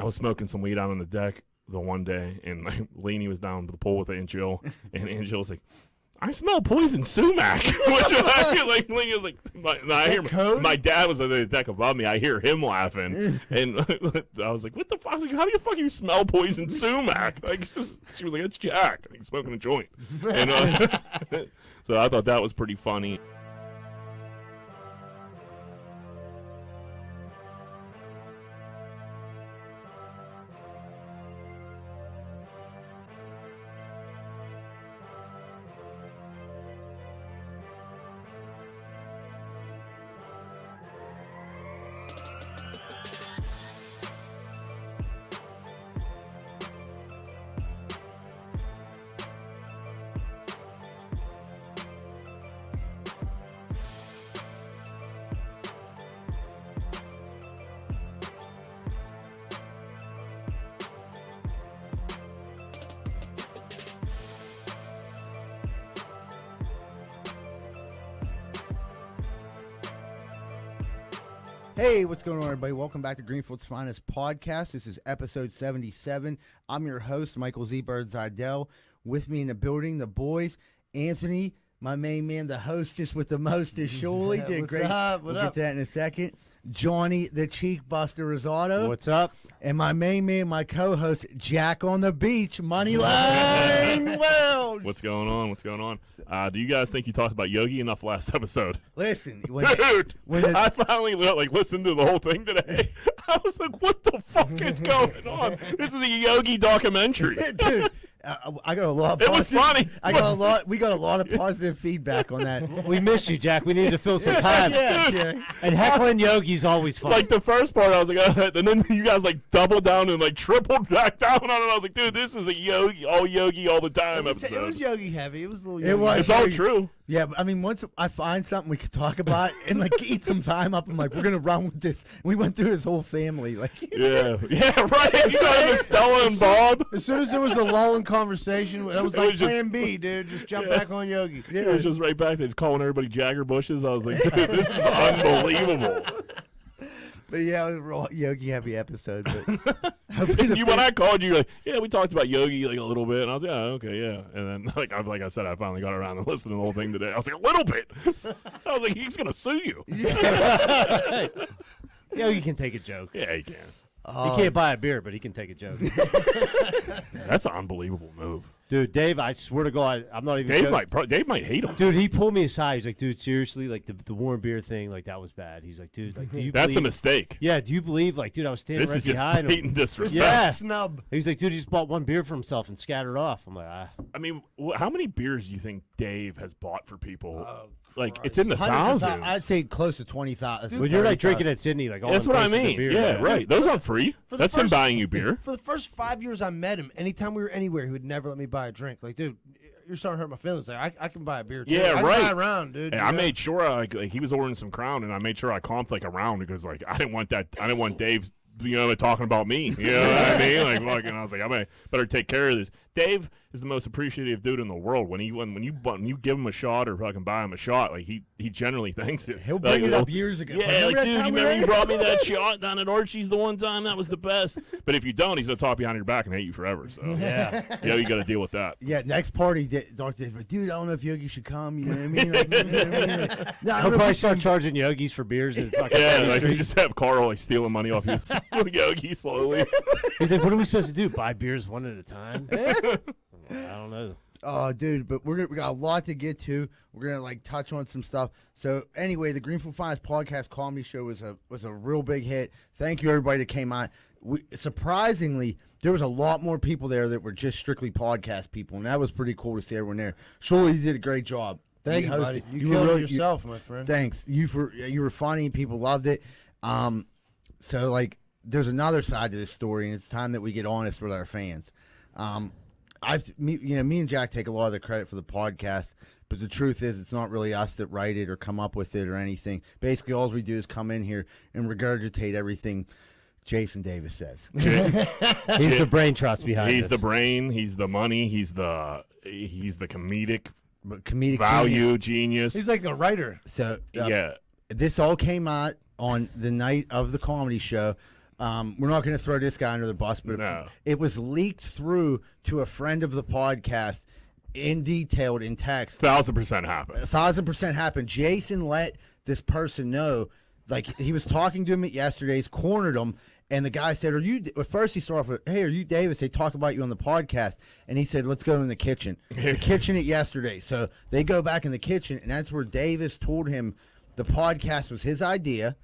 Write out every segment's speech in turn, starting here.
I was smoking some weed out on the deck the one day, and like, Lainey was down to the pool with Aunt Jill, and Aunt Jill was like, I smell poison sumac. Like, Lainey was like, I hear my dad was on the deck above me. I hear him laughing, and I was like, what the fuck? I was like, how do you fucking smell poison sumac? Like, she was like, it's Jack. He's smoking a joint. And so I thought that was pretty funny. Hey, what's going on, everybody? Welcome back to Greenfield's Finest Podcast. This is episode 77. I'm your host, Michael Z. Bird Zidell. With me in the building, the boys, Anthony, my main man, the hostess with the mostest, surely did great. We'll get to that in a second. Johnny, the Cheek Buster Rosado. What's up? And my main man, my co-host, Jack on the Beach, Moneyline Wells. What's going on? What's going on? Do you guys think you talked about Yogi enough last episode? Listen, Dude, I finally listened to the whole thing today. I was like, what the fuck is going on? This is a Yogi documentary. Dude, I got a lot of positive, it was funny. We got a lot of positive feedback on that. We missed you, Jack. We needed to fill some time. Yeah. And heckling Yogi's always fun. Like the first part, I was like, and then you guys like doubled down and like tripled back down on it. I was like, dude, this is a Yogi all the time episode. It was Yogi heavy. It was a little Yogi. It was. It's all true. Yeah, but I mean, once I find something we could talk about and like eat some time up, I'm like, we're gonna run with this. We went through his whole family, like. Yeah, right. You know, Stella and Bob. As soon as there was a lull in conversation, that was It like was just- Plan B, dude. Just jump back on Yogi. Yeah, it was just right back there calling everybody Jagger Bushes. I was like, dude, this is unbelievable. But yeah, it was a real Yogi heavy episode. But When I called you, like, yeah, we talked about Yogi like a little bit, and I was like, yeah, okay, yeah. And then like I said, I finally got around to listening to the whole thing today. I was like, a little bit. I was like, he's gonna sue you. yeah. Yogi can take a joke. Yeah, he can. He can't buy a beer, but he can take a joke. That's an unbelievable move. Dude, Dave, I swear to God, I'm not even joking. Dave might hate him. Dude, he pulled me aside. He's like, dude, seriously, like the warm beer thing, like that was bad. He's like, dude, like, do you That's believe? a mistake. Yeah, do you believe? Like, dude, I was standing This right is just behind blatant him. disrespect. Yeah. Snub. He was like, dude, he just bought one beer for himself and scattered off. I'm like, I mean, how many beers do you think Dave has bought for people? Like, Christ. it's in the Hundreds of thousands. I'd say close to 20,000. when you're like drinking at Sydney, like all That's them what I cases of mean. beer, Yeah, right. Those aren't free. For the That's him first- buying you beer. For the first 5 years I met him, anytime we were anywhere, he would never let me buy a drink. Like, dude, you're starting to hurt my feelings. Like, I can buy a beer too. Yeah, I right. Buy a round, dude. And I made sure like he was ordering some Crown, and I made sure I comped like a round because like I didn't want Dave, talking about me. You know what I mean? Like, fucking, I was like, I better take care of this. Dave is the most appreciative dude in the world. When you give him a shot or fucking buy him a shot, like he generally thanks it. He'll bring it up years ago. Yeah, like, that dude, you time we remember you ran? brought me that shot down at Archie's the one time? That was the best. But if you don't, he's gonna talk behind your back and hate you forever. So Yeah. you got to deal with that. Yeah, next party, Doctor Dave, dude, I don't know if Yogi should come. You know what I mean? Like, you know what I mean? Like, no, I He'll don't know probably if start he charging Yogis for beers and fucking Yeah, Main like you Street. just have Carl like stealing money off you, Yogi slowly. He's like, what are we supposed to do? Buy beers one at a time? I don't know. Oh, dude, but we got a lot to get to. We're gonna like touch on some stuff. So anyway, the Greenfield Finest podcast comedy show was a real big hit. Thank you everybody that came on. Surprisingly, there was a lot more people there that were just strictly podcast people, and that was pretty cool to see everyone there. Surely you did a great job. Thank you, hosted. buddy. You were killed really- it yourself, my friend. Thanks. You were funny. People loved it. So like, there's another side to this story, and it's time that we get honest with our fans. Me and Jack take a lot of the credit for the podcast, but the truth is it's not really us that write it or come up with it or anything. Basically, all we do is come in here and regurgitate everything Jason Davis says. He's the brain trust behind He's this. the brain. He's the money. He's the comedic But comedic value genius. He's like a writer. So yeah. this all came out on the night of the comedy show. We're not going to throw this guy under the bus, but No. it was leaked through to a friend of the podcast in detailed in text. 1,000% happened. 1,000% happened. Jason let this person know, like he was talking to him at yesterday's, cornered him, and the guy said, "Are you?" At first, he started off with, "Hey, are you Davis? They talk about you on the podcast." And he said, "Let's go in the kitchen." The kitchen at yesterday. So they go back in the kitchen, and that's where Davis told him the podcast was his idea.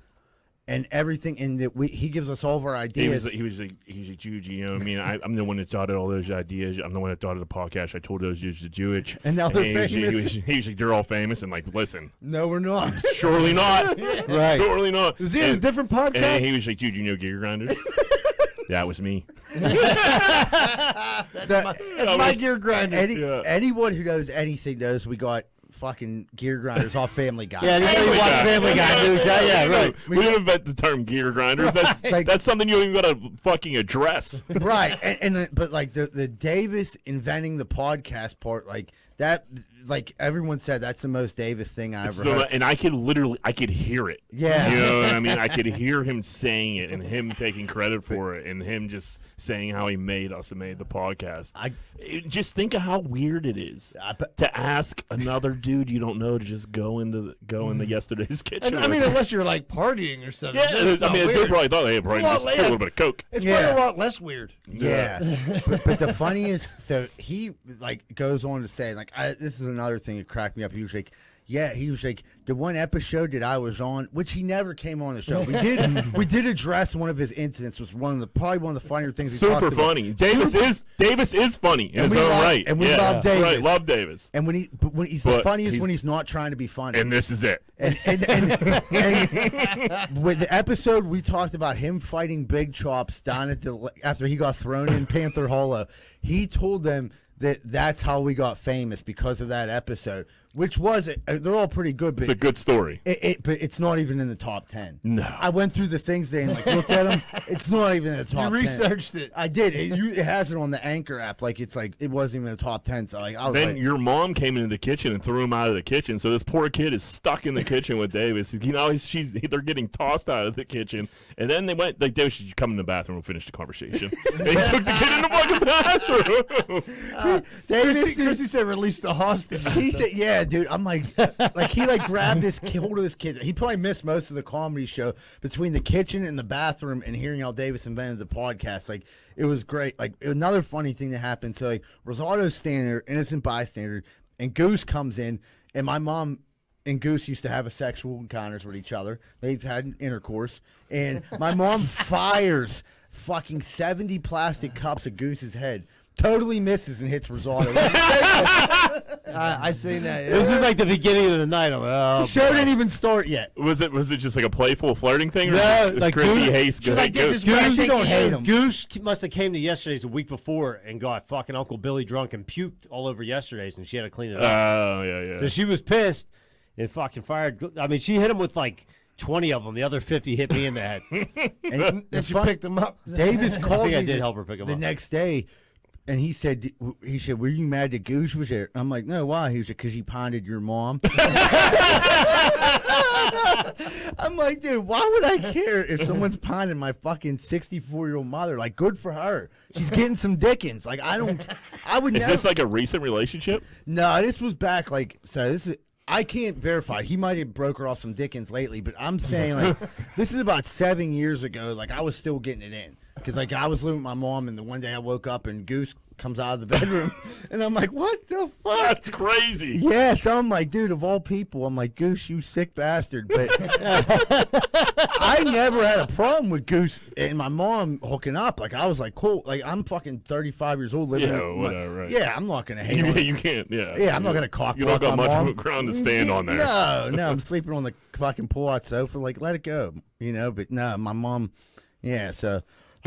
And everything, and that he gives us all of our ideas. He was like, Jude, you know what I mean? I'm the one that thought of all those ideas. I'm the one that thought of the podcast. I told those dudes to do it. And now they're famous. He was like, they're all famous. And like, listen. No, we're not. Surely not. Right. Surely not. Is he in a different podcast? And he was like, dude, you know Gear Grinders? That was me. That's my gear grinder. Anyone who knows anything knows we got fucking Gear Grinders off Family Guy. Yeah, anybody watch Family Guy knows that. Yeah, right. We didn't invent the term Gear Grinders. That's something you don't even got to fucking address. Right. But like the Davis inventing the podcast part, like that, like everyone said, that's the most Davis thing I ever heard. And I could hear it. Yeah. You know what I mean? I could hear him saying it and him taking credit for it and him just saying how he made us and made the podcast. Just think of how weird it is to ask another dude you don't know to just go into yesterday's kitchen. And, I mean, unless you're like partying or something. Yeah, I mean, they probably thought they probably just a little bit of coke. It's probably a lot less weird. Yeah. but the funniest, so he like goes on to say, like, this is another thing that cracked me up. He was like, the one episode that I was on, which he never came on the show. We did address one of his incidents. Was probably one of the funnier things. Super funny. Davis is funny in his own right, and we love Davis. Right, love Davis. And when he's the funniest when he's not trying to be funny. And this is it. And with the episode, we talked about him fighting Big Chops down at after he got thrown in Panther Hollow. He told them that's how we got famous because of that episode, which was they're all pretty good. But it's a good story. But it's not even in the top 10. No, I went through the things they like looked at them. It's not even in the top 10. You researched it. I did. It has it on the Anchor app. Like it wasn't even in the top 10. So like I was then your mom came into the kitchen and threw him out of the kitchen. So this poor kid is stuck in the kitchen with Davis. You know, they're getting tossed out of the kitchen. And then they went like, Davis, should you come in the bathroom and finish the conversation? And he took the kid in the fucking bathroom. Chrissy said release the hostage. She said, yeah, dude. I'm like he grabbed hold of this kid. He probably missed most of the comedy show between the kitchen and the bathroom and hearing how Davis invented the podcast. Like it was great. Like another funny thing that happened. So like Rosado's standing there, innocent bystander, and Goose comes in, and my mom and Goose used to have sexual encounters with each other. They've had intercourse, and my mom fires fucking 70 plastic cups at Goose's head. Totally misses and hits Rosado. I seen that. Yeah. This was like the beginning of the night. I'm like, oh, the show didn't even start yet. Was it just like a playful flirting thing? No, or like Chrissy hates Goose. Like, Goose. Goose, you don't hate him. Goose must have came to yesterday's a week before and got fucking Uncle Billy drunk and puked all over yesterday's, and she had to clean it up. Oh yeah. So she was pissed and fucking fired. I mean, she hit him with like 20 of them. The other 50 hit me in the head. and she picked them up. Davis called I think me I did help her pick them the up. next day. And he said, were you mad that Goose was there? I'm like, no, why? He was like, because he ponded your mom. I'm like, dude, why would I care if someone's ponding my fucking 64-year-old mother? Like, good for her. She's getting some dickens. Like, I would Is never. this like a recent relationship? No, this was back I can't verify. He might have broke her off some dickens lately, but I'm saying, like, this is about 7 years ago. Like, I was still getting it in. Because, like, I was living with my mom, and the one day I woke up, and Goose comes out of the bedroom, and I'm like, what the fuck? That's crazy. Yeah, so I'm like, dude, of all people, I'm like, Goose, you sick bastard. But I never had a problem with Goose and my mom hooking up. Like, I was like, cool. Like, I'm fucking 35 years old living with whatever, right. Yeah, I'm not going to hate on You can't, yeah. Yeah, I'm not going to cock You don't got my much mom. ground to stand on there. No, I'm sleeping on the fucking pull-out sofa. Like, let it go, you know? But no, my mom, yeah, so...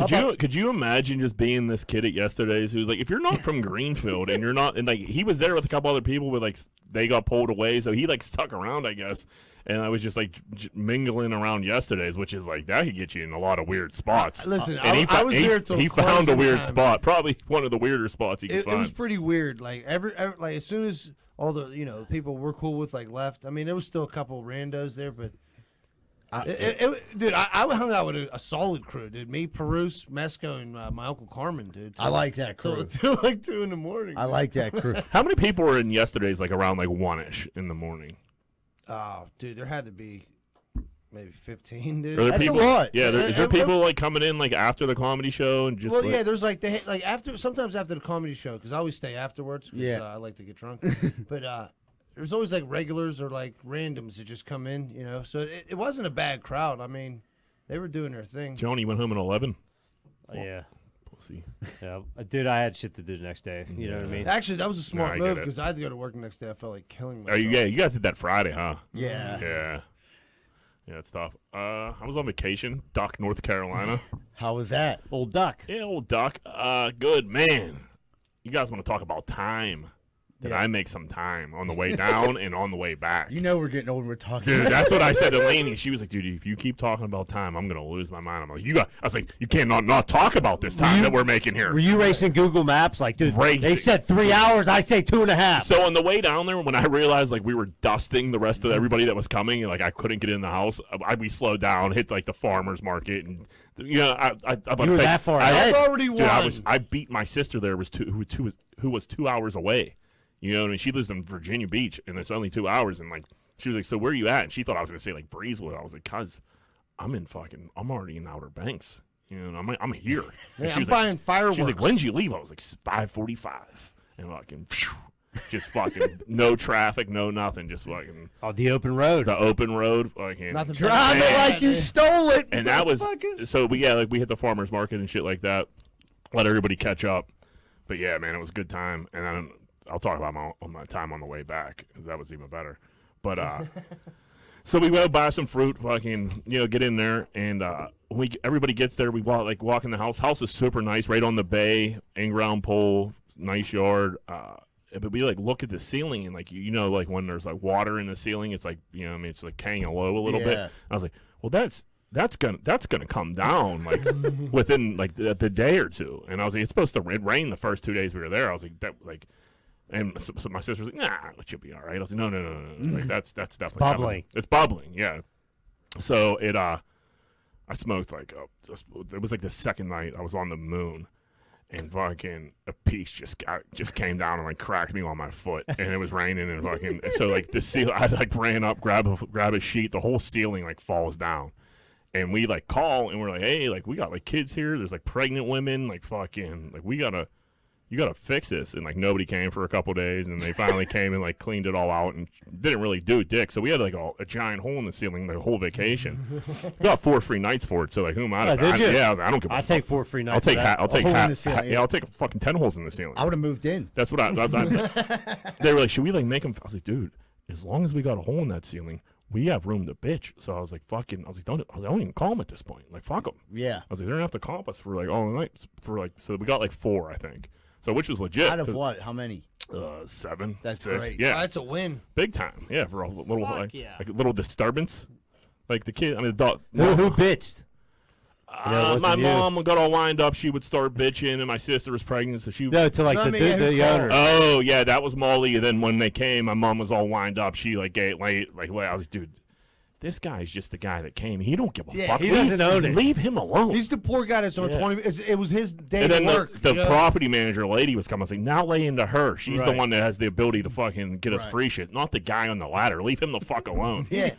Could you imagine just being this kid at yesterday's who's like, if you're not from Greenfield and you're not, and like he was there with a couple other people, but like they got pulled away, so he like stuck around, I guess. And I was just like mingling around yesterday's, which is like that could get you in a lot of weird spots. Listen, and I was there till he found a weird time. spot, probably one of the weirder spots he could It find. was pretty weird. Like every like as soon as all the people we're cool with like left. I mean, there was still a couple randos there, but Dude, I hung out with a solid crew, dude. Me, Peruse, Mesco, and my Uncle Carmen, dude. I like that crew. Till like 2 in the morning. I like that crew. How many people were in yesterday's, like around like 1-ish in the morning? Oh, dude, there had to be maybe 15, dude. Are there That's people, a lot. Yeah, is there people like coming in like after the comedy show and just Well, like, yeah, there's like sometimes after the comedy show, because I always stay afterwards. 'Cause, Yeah. I like to get drunk. But there's always like regulars or like randoms that just come in, you know. So it wasn't a bad crowd. I mean, they were doing their thing. Joni went home at 11? Yeah. Pussy. Yeah. Dude, I had shit to do the next day. You know what I mean? Actually, that was a smart I get move it. because I had to go to work the next day. I felt like killing Oh, myself. you guys did that Friday, huh? Yeah. Yeah. Yeah, it's tough. I was on vacation, Duck, North Carolina. How was that? Old Duck. Yeah, old Duck. Good, man. You guys want to talk about time? Did Yeah. I make some time on the way down and on the way back? You know we're getting old. We're talking. Dude, that's what I said to Lainey. She was like, dude, if you keep talking about time, I'm going to lose my mind. I'm like, I was like, you can't not talk about this time that we're making here. Were you racing Google Maps? Like, dude, Racing. they said 3 hours. I say 2.5. So on the way down there, when I realized like we were dusting the rest of everybody that was coming, and like I couldn't get in the house, we slowed down, hit like the farmer's market, and I You were that far ahead. I've already Dude, won. I beat my sister there who was 2 hours away. You know, what I mean, she lives in Virginia Beach, and it's only 2 hours. And like, she was like, "So where are you at?" And she thought I was gonna say like Breezewood. I was like, "Cause I'm already in Outer Banks. You know, I'm here." And Yeah, she I'm was buying like, fireworks. She was like, "When did you leave?" I was like, 5:45, and fucking, just fucking no traffic, no nothing, just fucking On the open road. the open road, fucking Nothing Drive it bad. like you stole it. and that was motherfucker. so we hit the farmers market and shit like that. Let everybody catch up. But yeah, man, it was a good time. And then I'll talk about my time on the way back. 'Cause that was even better. But so we go buy some fruit, fucking get in there, and when everybody gets there, we walk in the house. House is super nice, right on the bay, in-ground pool, nice yard. But we look at the ceiling and like when there's like water in the ceiling, it's like it's like hanging low a little bit. Yeah. I was like, well, that's gonna come down like within like the day or two. And I was like, it's supposed to rain the first 2 days we were there. I was like, and so my sister was like, nah, it should be all right. I was like, no. Like that's definitely bubbling. happening. It's bubbling, yeah. So I smoked it was like the second night I was on the moon. And fucking a piece just came down and like cracked me on my foot, and it was raining and fucking so like the ceiling. I like ran up, grab a sheet. The whole ceiling like falls down, and we like call and we're like, hey, like we got like kids here. There's like pregnant women. Like fucking like you gotta fix this. And like nobody came for a couple days, and they finally came and like cleaned it all out and didn't really do dick. So we had like a giant hole in the ceiling the whole vacation. We got 4 free nights for it. So like who am I? Oh, did you? Yeah, I don't give a I fuck. take 4 free nights. I'll take for that. I'll take hole in half. the ceiling, Yeah, yeah. I'll take fucking 10 holes in the ceiling. I would have moved in. That's what they were like, should we like make them? I was like, dude, as long as we got a hole in that ceiling, we have room to bitch. So I was like, don't even call them at this point. Like, fuck them. Yeah. I was like, they're gonna have to comp us for like all night so we got like 4, I think. So which was legit. Out of what? How many? 7. That's 6. great. Yeah, That's a win. big time. Yeah, for a little Fuck like, yeah. like a little disturbance. Like the kid, I mean, the dog. Who bitched? You know, it my wasn't you. mom got all lined up. She would start bitching, and my sister was pregnant, so she. No, to like No, I the, mean, the, yeah, who the owner. Oh yeah, that was Molly. And then when they came, my mom was all lined up. She like gave I was like, dude, this guy's just the guy that came. He don't give a Yeah, fuck. he doesn't own it. Leave him alone. He's the poor guy that's on Yeah. 20. It was his day and to then work. the you know? property manager lady was coming. I was like, now lay into her. She's the Right. one that has the ability to fucking get us Right. free shit, not the guy on the ladder. Leave him the fuck alone. Yeah.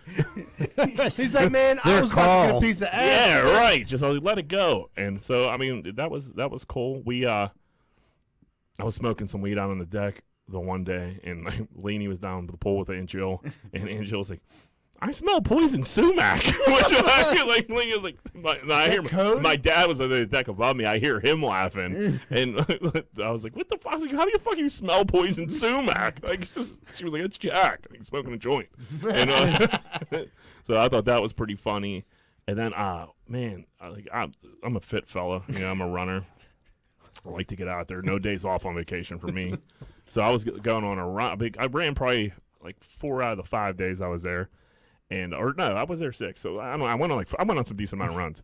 He's like, man, I Their was about to get call. a piece of ass. Yeah, right. Just let it go. And so I mean, that was cool. I was smoking some weed out on the deck the one day, and like Lainey was down to the pool with Angel, and Angel was like, I smell poison sumac. Which like Lainey was like, I hear code? my dad was on the deck above me. I hear him laughing, and I was like, what the fuck? I was like, how do you smell poison sumac? Like she was like, it's Jack. He's smoking a joint, and so I thought that was pretty funny. And then, man, I'm a fit fella. I'm a runner. I like to get out there. No days off on vacation for me. So I was going on a run. I ran probably like 4 out of the 5 days I was there, I was there 6. So I went on some decent amount of runs.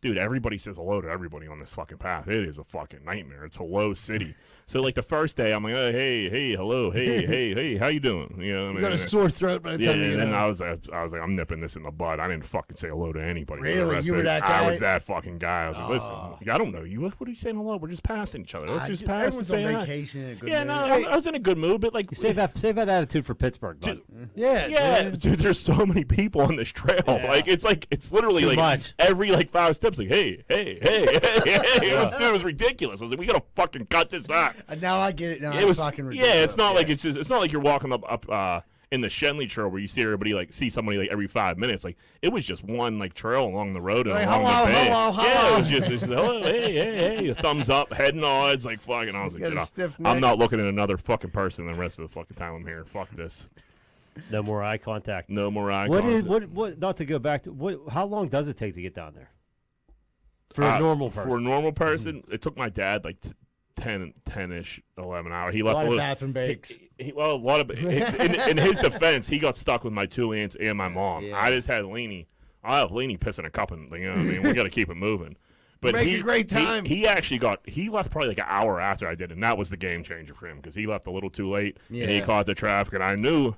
dude, everybody says hello to everybody on this fucking path. It is a fucking nightmare. It's hello city. So like the first day, I'm like, oh, hey, hello, hey, how you doing? You know, what I You mean? got a sore throat by the time you get and out. I was like, I'm nipping this in the bud. I didn't fucking say hello to anybody. for the Really? rest You of were it. that guy? I was that fucking guy. I was like, listen, I don't know you. What are you saying hello? We're just passing each other. Let's just pass and Everyone's say on hi. vacation in a good Yeah, mood. no, I was in a good mood, but like, You save that attitude for Pittsburgh, bud. Yeah, dude, there's so many people on this trail. Yeah. Like, it's literally Too like much. every like 5 steps, like, hey. It was ridiculous. I was like, we gotta fucking cut this out. Now I get it. Now It was fucking ridiculous. yeah. It's not like it's not like you're walking up in the Shenley Trail where you see everybody like see somebody like every 5 minutes. Like it was just one like trail along the road and Like, along hello, the bay. hello, Yeah, hello. it was just hello, hey, thumbs up, head nods, like fucking. I was like, Got a you know, stiff I'm neck. not looking at another fucking person the rest of the fucking time I'm here. Fuck this. No more eye contact. No more eye What is contact. what? Not to go back to how long does it take to get down there for a normal person? For a normal person, it took my dad like 10-ish, 11 hours. He A left lot a of little. bathroom breaks. Well, a lot of in his defense, he got stuck with my 2 aunts and my mom. Yeah. I just had Leanie. I have Leanie pissing a cup, and you know what I mean. We got to keep it moving. But Make a great time. He actually he left probably like an hour after I did, and that was the game changer for him because he left a little too late, and he Yeah. caught the traffic. And I knew,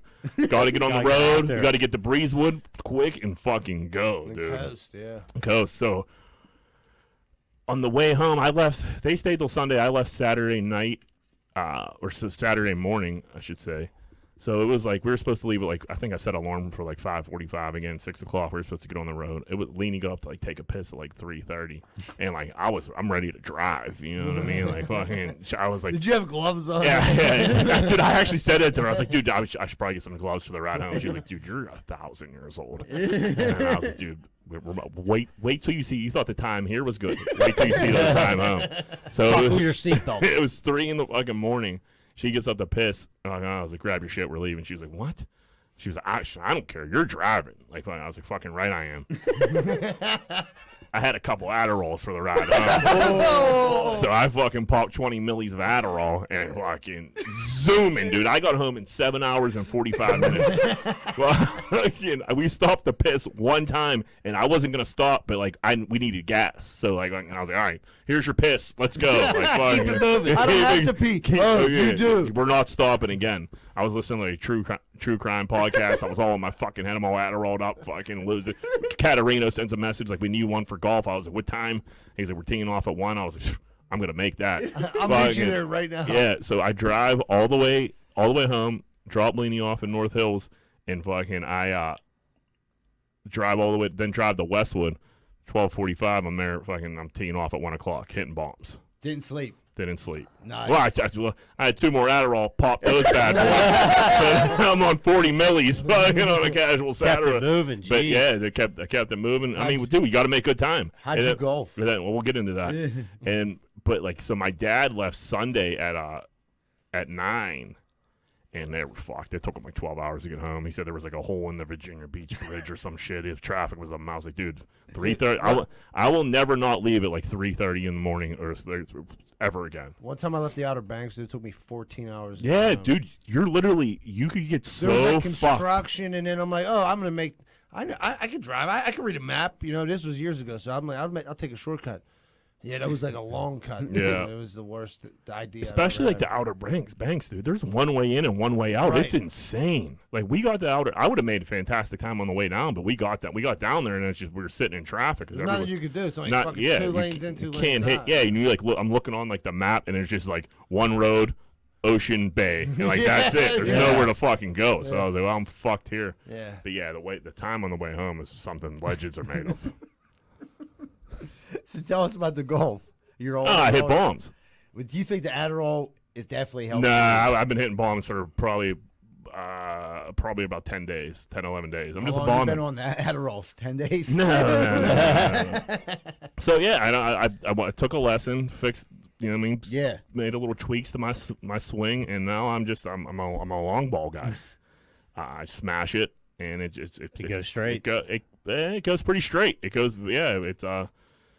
got to get on the Gotta get out road. there. You got to get to Breezewood quick and fucking go, The dude. coast, yeah. Coast. So on the way home, I left. They stayed till Sunday. I left Saturday night, or so Saturday morning, I should say. So it was like we were supposed to leave at like I think I set an alarm for like 5:45 again, 6 o'clock. We were supposed to get on the road. It was Leanie got up to like take a piss at like 3:30, and like I'm ready to drive. You know what I mean? Like fucking, I was like. Did you have gloves on? Yeah. Dude, I actually said it to her. I was like, dude, I should probably get some gloves for the ride home. She was like, dude, you're 1,000 years old. And I was like, dude, wait till you see. You thought the time here was good. Wait till you see the time home. So Buckle your seatbelt. it was 3 in the fucking morning. She gets up to piss. I was like, grab your shit, we're leaving. She was like, what? She was like, I don't care. You're driving. Like, I was like, fucking right I am. I had a couple Adderalls for the ride home. So I fucking popped 20 millis of Adderall and fucking zooming, dude. I got home in 7 hours and 45 minutes. Well, we stopped to piss one time, and I wasn't going to stop, but, like, we needed gas. So, like, and I was like, all right, here's your piss. Let's go. Like, Keep it moving. I don't have to pee. Oh, you do. We're not stopping again. I was listening to a true crime podcast. I was all in my fucking head. I'm all Adderalled up, fucking losing. Caterino sends a message like, we need one for golf. I was like, what time? He's like, we're teeing off at 1. I was like, I'm gonna make that. I'll meet you there right now. Yeah, so I drive all the way home, drop Leanie off in North Hills, and fucking I drive all the way, then drive to Westwood. 12:45. I'm there. Fucking, I'm teeing off at 1 o'clock, hitting bombs. Didn't sleep. Didn't sleep. Nice. Well, I had 2 more Adderall, popped those bad boys. So I'm on 40 millis, fucking on a casual Kept Saturday. it moving. But geez. yeah, I kept it moving. I mean, dude, you got to make good time. How'd And you then- golf? but then, well, we'll get into that. But like, so my dad left Sunday at 9, and they were fucked. It took him like 12 hours to get home. He said there was like a hole in the Virginia Beach Bridge or some shit. If traffic was a mouse, like, dude, 3:30. I will never not leave at like 3:30 in the morning or ever again. One time I left the Outer Banks, it took me 14 hours. to Yeah, get home. dude, you're literally you could get There was so like fucked. construction, and then I'm like, oh, I'm gonna make. I could drive. I could read a map. You know, this was years ago, so I'm like, I'll take a shortcut. Yeah, that was like a long cut. Yeah. It was the worst idea. I've Especially ever like the had. Outer Banks, dude. There's one way in and one way out. Right. It's insane. Like we got the Outer. I would have made a fantastic time on the way down, but we got down there, and it's just we were sitting in traffic. 'Cause There's nothing everyone- you could do. It's only not fucking yeah. 2 you lanes in, 2 you lanes can't hit. out. Yeah, and you like I'm looking on like the map, and it's just like one road, Ocean Bay, and like that's it. There's Yeah. nowhere to fucking go. So I was like, well, I'm fucked here. Yeah. But yeah, the time on the way home is something legends are made of. So tell us about the golf. You're all. I hit bombs. Do you think the Adderall is definitely helping? Nah, I've been hitting bombs for probably about 10 days, 10, 11 days. I'm How just a long you bomb. been on that Adderall? 10 days. No. So yeah, I took a lesson, fixed. You know what I mean? Yeah. Made a little tweaks to my swing, and now I'm a long ball guy. I smash it, and it goes straight. It goes pretty straight. It goes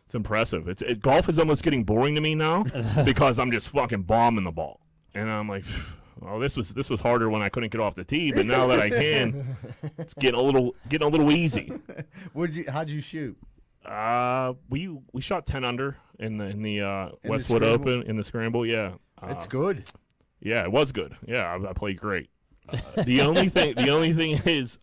it's impressive. Golf is almost getting boring to me now because I'm just fucking bombing the ball, and I'm like, well, this was harder when I couldn't get off the tee, but now that I can, it's getting a little easy. How'd you shoot? We shot 10 under in the Westwood scramble? Open in the scramble. Yeah, It's good. Yeah, it was good. Yeah, I played great. The only thing is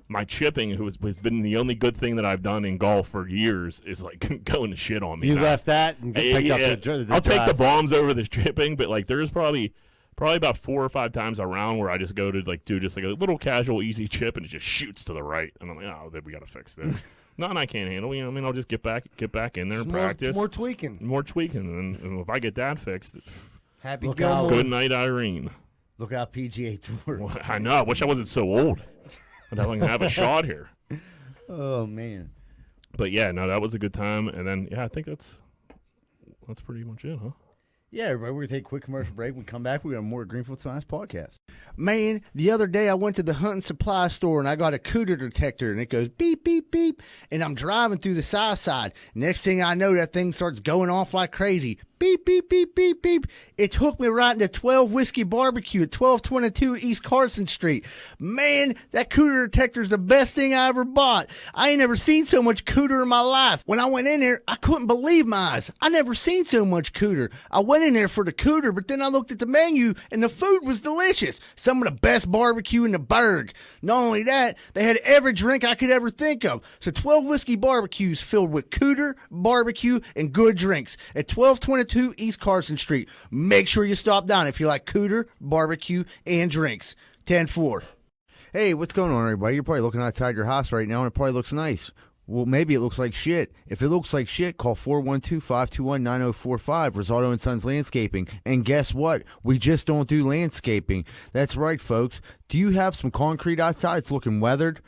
my chipping, has been the only good thing that I've done in golf for years, is like going to shit on me. You now. left that and picked up the I'll take the drive. bombs over the chipping, but like there's probably about 4 or 5 times a round where I just go to like do just like a little casual easy chip and it just shoots to the right, and I'm like, oh, then we got to fix this. Nothing I can't handle. You know, I mean, I'll just get back in there and practice. More tweaking. More tweaking, and if I get that fixed, Happy Look Gilmore. out. good night, Irene. Look out, PGA Tour. Well, I know. I wish I wasn't so old. But I can have a shot here. Oh man. But yeah, no, that was a good time. And then I think that's pretty much it, huh? Yeah, everybody, we're going to take a quick commercial break. When we come back, we got more Greenfield Science podcast. Man, the other day I went to the hunting supply store and I got a cooter detector and it goes beep, beep, beep. And I'm driving through the south side. Next thing I know, that thing starts going off like crazy. Beep, beep, beep, beep, beep. It took me right into 12 Whiskey Barbecue at 1222 East Carson Street. Man, that cooter detector is the best thing I ever bought. I ain't never seen so much cooter in my life. When I went in there, I couldn't believe my eyes. I never seen so much cooter. I went in there for the cooter, but then I looked at the menu and the food was delicious. Some of the best barbecue in the burg. Not only that, they had every drink I could ever think of. So 12 Whiskey Barbecues filled with cooter, barbecue, and good drinks at 1222 East Carson Street. Make sure you stop down if you like cooter, barbecue, and drinks. 10-4. Hey, what's going on, everybody? You're probably looking outside your house right now, and it probably looks nice. Well, maybe it looks like shit. If it looks like shit, call 412-521-9045, Rosado & Sons Landscaping. And guess what? We just don't do landscaping. That's right, folks. Do you have some concrete outside? It's looking weathered.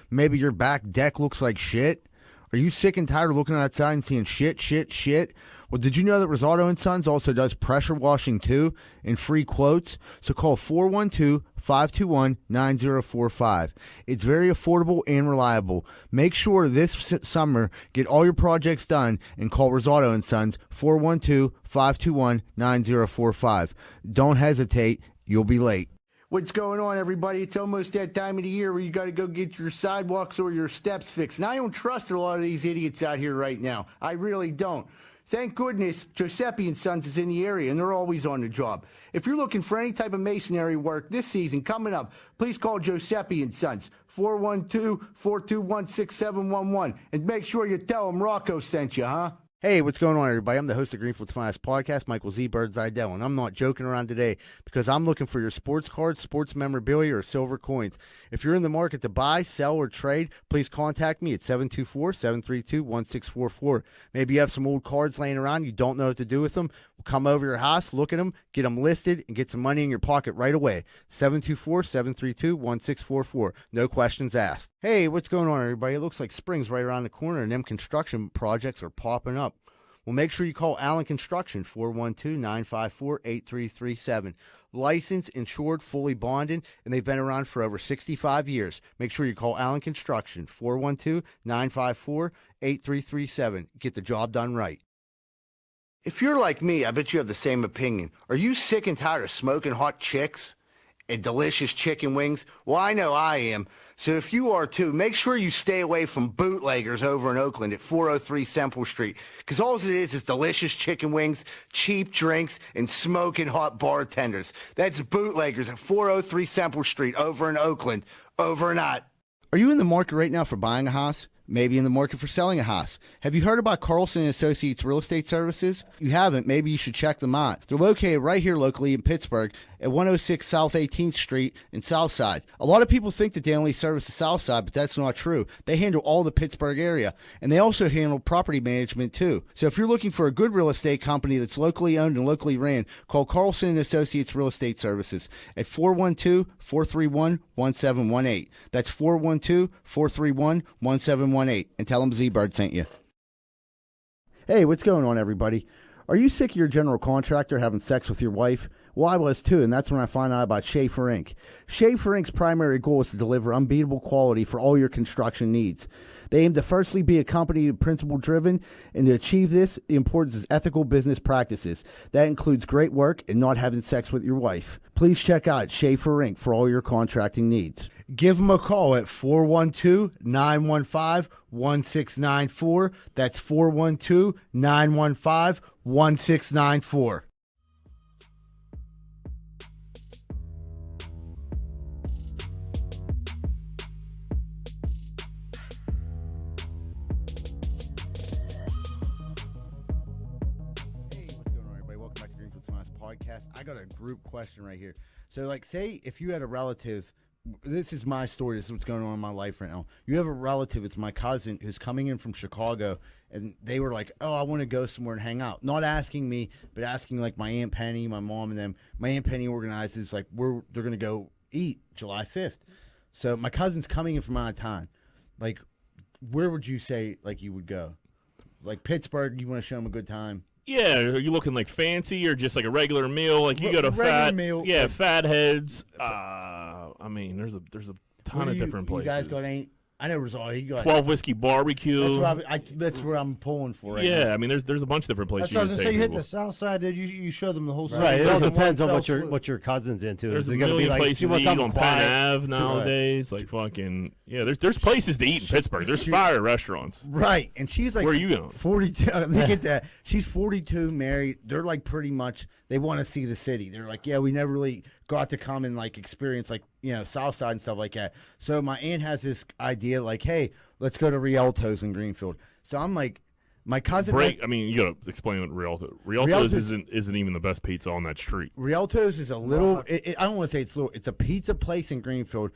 Maybe your back deck looks like shit. Are you sick and tired of looking outside and seeing shit? Well, did you know that Rosado & Sons also does pressure washing too, and free quotes? So call 412-521-9045. It's very affordable and reliable. Make sure this summer, get all your projects done and call Rosado & Sons, 412-521-9045. Don't hesitate. You'll be late. What's going on, everybody? It's almost that time of the year where you got to go get your sidewalks or your steps fixed. And I don't trust a lot of these idiots out here right now. I really don't. Thank goodness Giuseppe & Sons is in the area, and they're always on the job. If you're looking for any type of masonry work this season coming up, please call Giuseppe & Sons, 412-421-6711, and make sure you tell them Rocco sent you, huh? Hey, what's going on, everybody? I'm the host of Greenfield's Finest Podcast, Michael Z. Bird Zidell, and I'm not joking around today because I'm looking for your sports cards, sports memorabilia, or silver coins. If you're in the market to buy, sell, or trade, please contact me at 724-732-1644. Maybe you have some old cards laying around, you don't know what to do with them. We'll come over your house, look at them, get them listed, and get some money in your pocket right away. 724-732-1644. No questions asked. Hey, what's going on, everybody? It looks like spring's right around the corner, and them construction projects are popping up. Well, make sure you call Allen Construction, 412-954-8337. Licensed, insured, fully bonded, and they've been around for over 65 years. Make sure you call Allen Construction, 412-954-8337. Get the job done right. If you're like me, I bet you have the same opinion. Are you sick and tired of smoking hot chicks and delicious chicken wings? Well, I know I am. So if you are too, make sure you stay away from bootleggers over in Oakland at 403 Semple Street. Because all it is delicious chicken wings, cheap drinks, and smoking hot bartenders. That's bootleggers at 403 Semple Street over in Oakland. Over and out. Are you in the market right now for buying a house? Maybe in the market for selling a house. Have you heard about Carlson & Associates Real Estate Services? If you haven't, maybe you should check them out. They're located right here locally in Pittsburgh at 106 South 18th Street in Southside. A lot of people think that they only service the Southside, but that's not true. They handle all the Pittsburgh area, and they also handle property management too. So if you're looking for a good real estate company that's locally owned and locally ran, call Carlson & Associates Real Estate Services at 412-431-1718. That's 412-431-1718, and tell them Z-Bird sent you. Hey, what's going on, everybody? Are you sick of your general contractor having sex with your wife? Well, I was too, and that's when I found out about Schaefer Inc. Schaefer Inc.'s primary goal is to deliver unbeatable quality for all your construction needs. They aim to firstly be a company principle-driven, and to achieve this, the importance is ethical business practices. That includes great work and not having sex with your wife. Please check out Schaefer Inc. for all your contracting needs. give them a call at 412-915-1694. That's 412-915-1694. Welcome back to Greenfield's Finest Podcast. I got a group question right here. So, like, say if you had a relative, this is my story, this is what's going on in my life right now. You have a relative, it's my cousin, who's coming in from Chicago, and they were like, oh, I want to go somewhere and hang out. Not asking me, but asking, like, my Aunt Penny, my mom, and them. My Aunt Penny organizes, like, they're going to go eat July 5th. So, my cousin's coming in from out of town. Like, where would you say, like, you would go? Like, Pittsburgh, you want to show them a good time? Yeah, are you looking like fancy or just like a regular meal? Like you got a fat meal. Yeah, fat heads. I mean, there's a ton of different places. You guys got I know Rosario. You got 12 Whiskey Barbecue. That's where I'm pulling for right yeah, now. I mean, there's a bunch of different places. That's what I was you gonna say. can You take hit the people. south side, dude. You show them the whole city. Right. It all There's depends on one what fell swoop. what your cousin's into. There's Is a it gonna be million like places she to wants eat something on quiet? Penn Ave nowadays. Like fucking yeah, there's places to eat in Pittsburgh. There's fire restaurants. Right, and she's like, Where are you going? 42. Look at that. She's 42, married. They're like pretty much. They want to see the city. They're like, yeah, we never really got to come and like experience like South Side and stuff like that. So my aunt has this idea like, hey, let's go to Rialto's in Greenfield. So I'm like, my cousin. I mean, you gotta explain what Rialto. Rialto's isn't even the best pizza on that street. Rialto's is a little. I don't want to say it's little. It's a pizza place in Greenfield.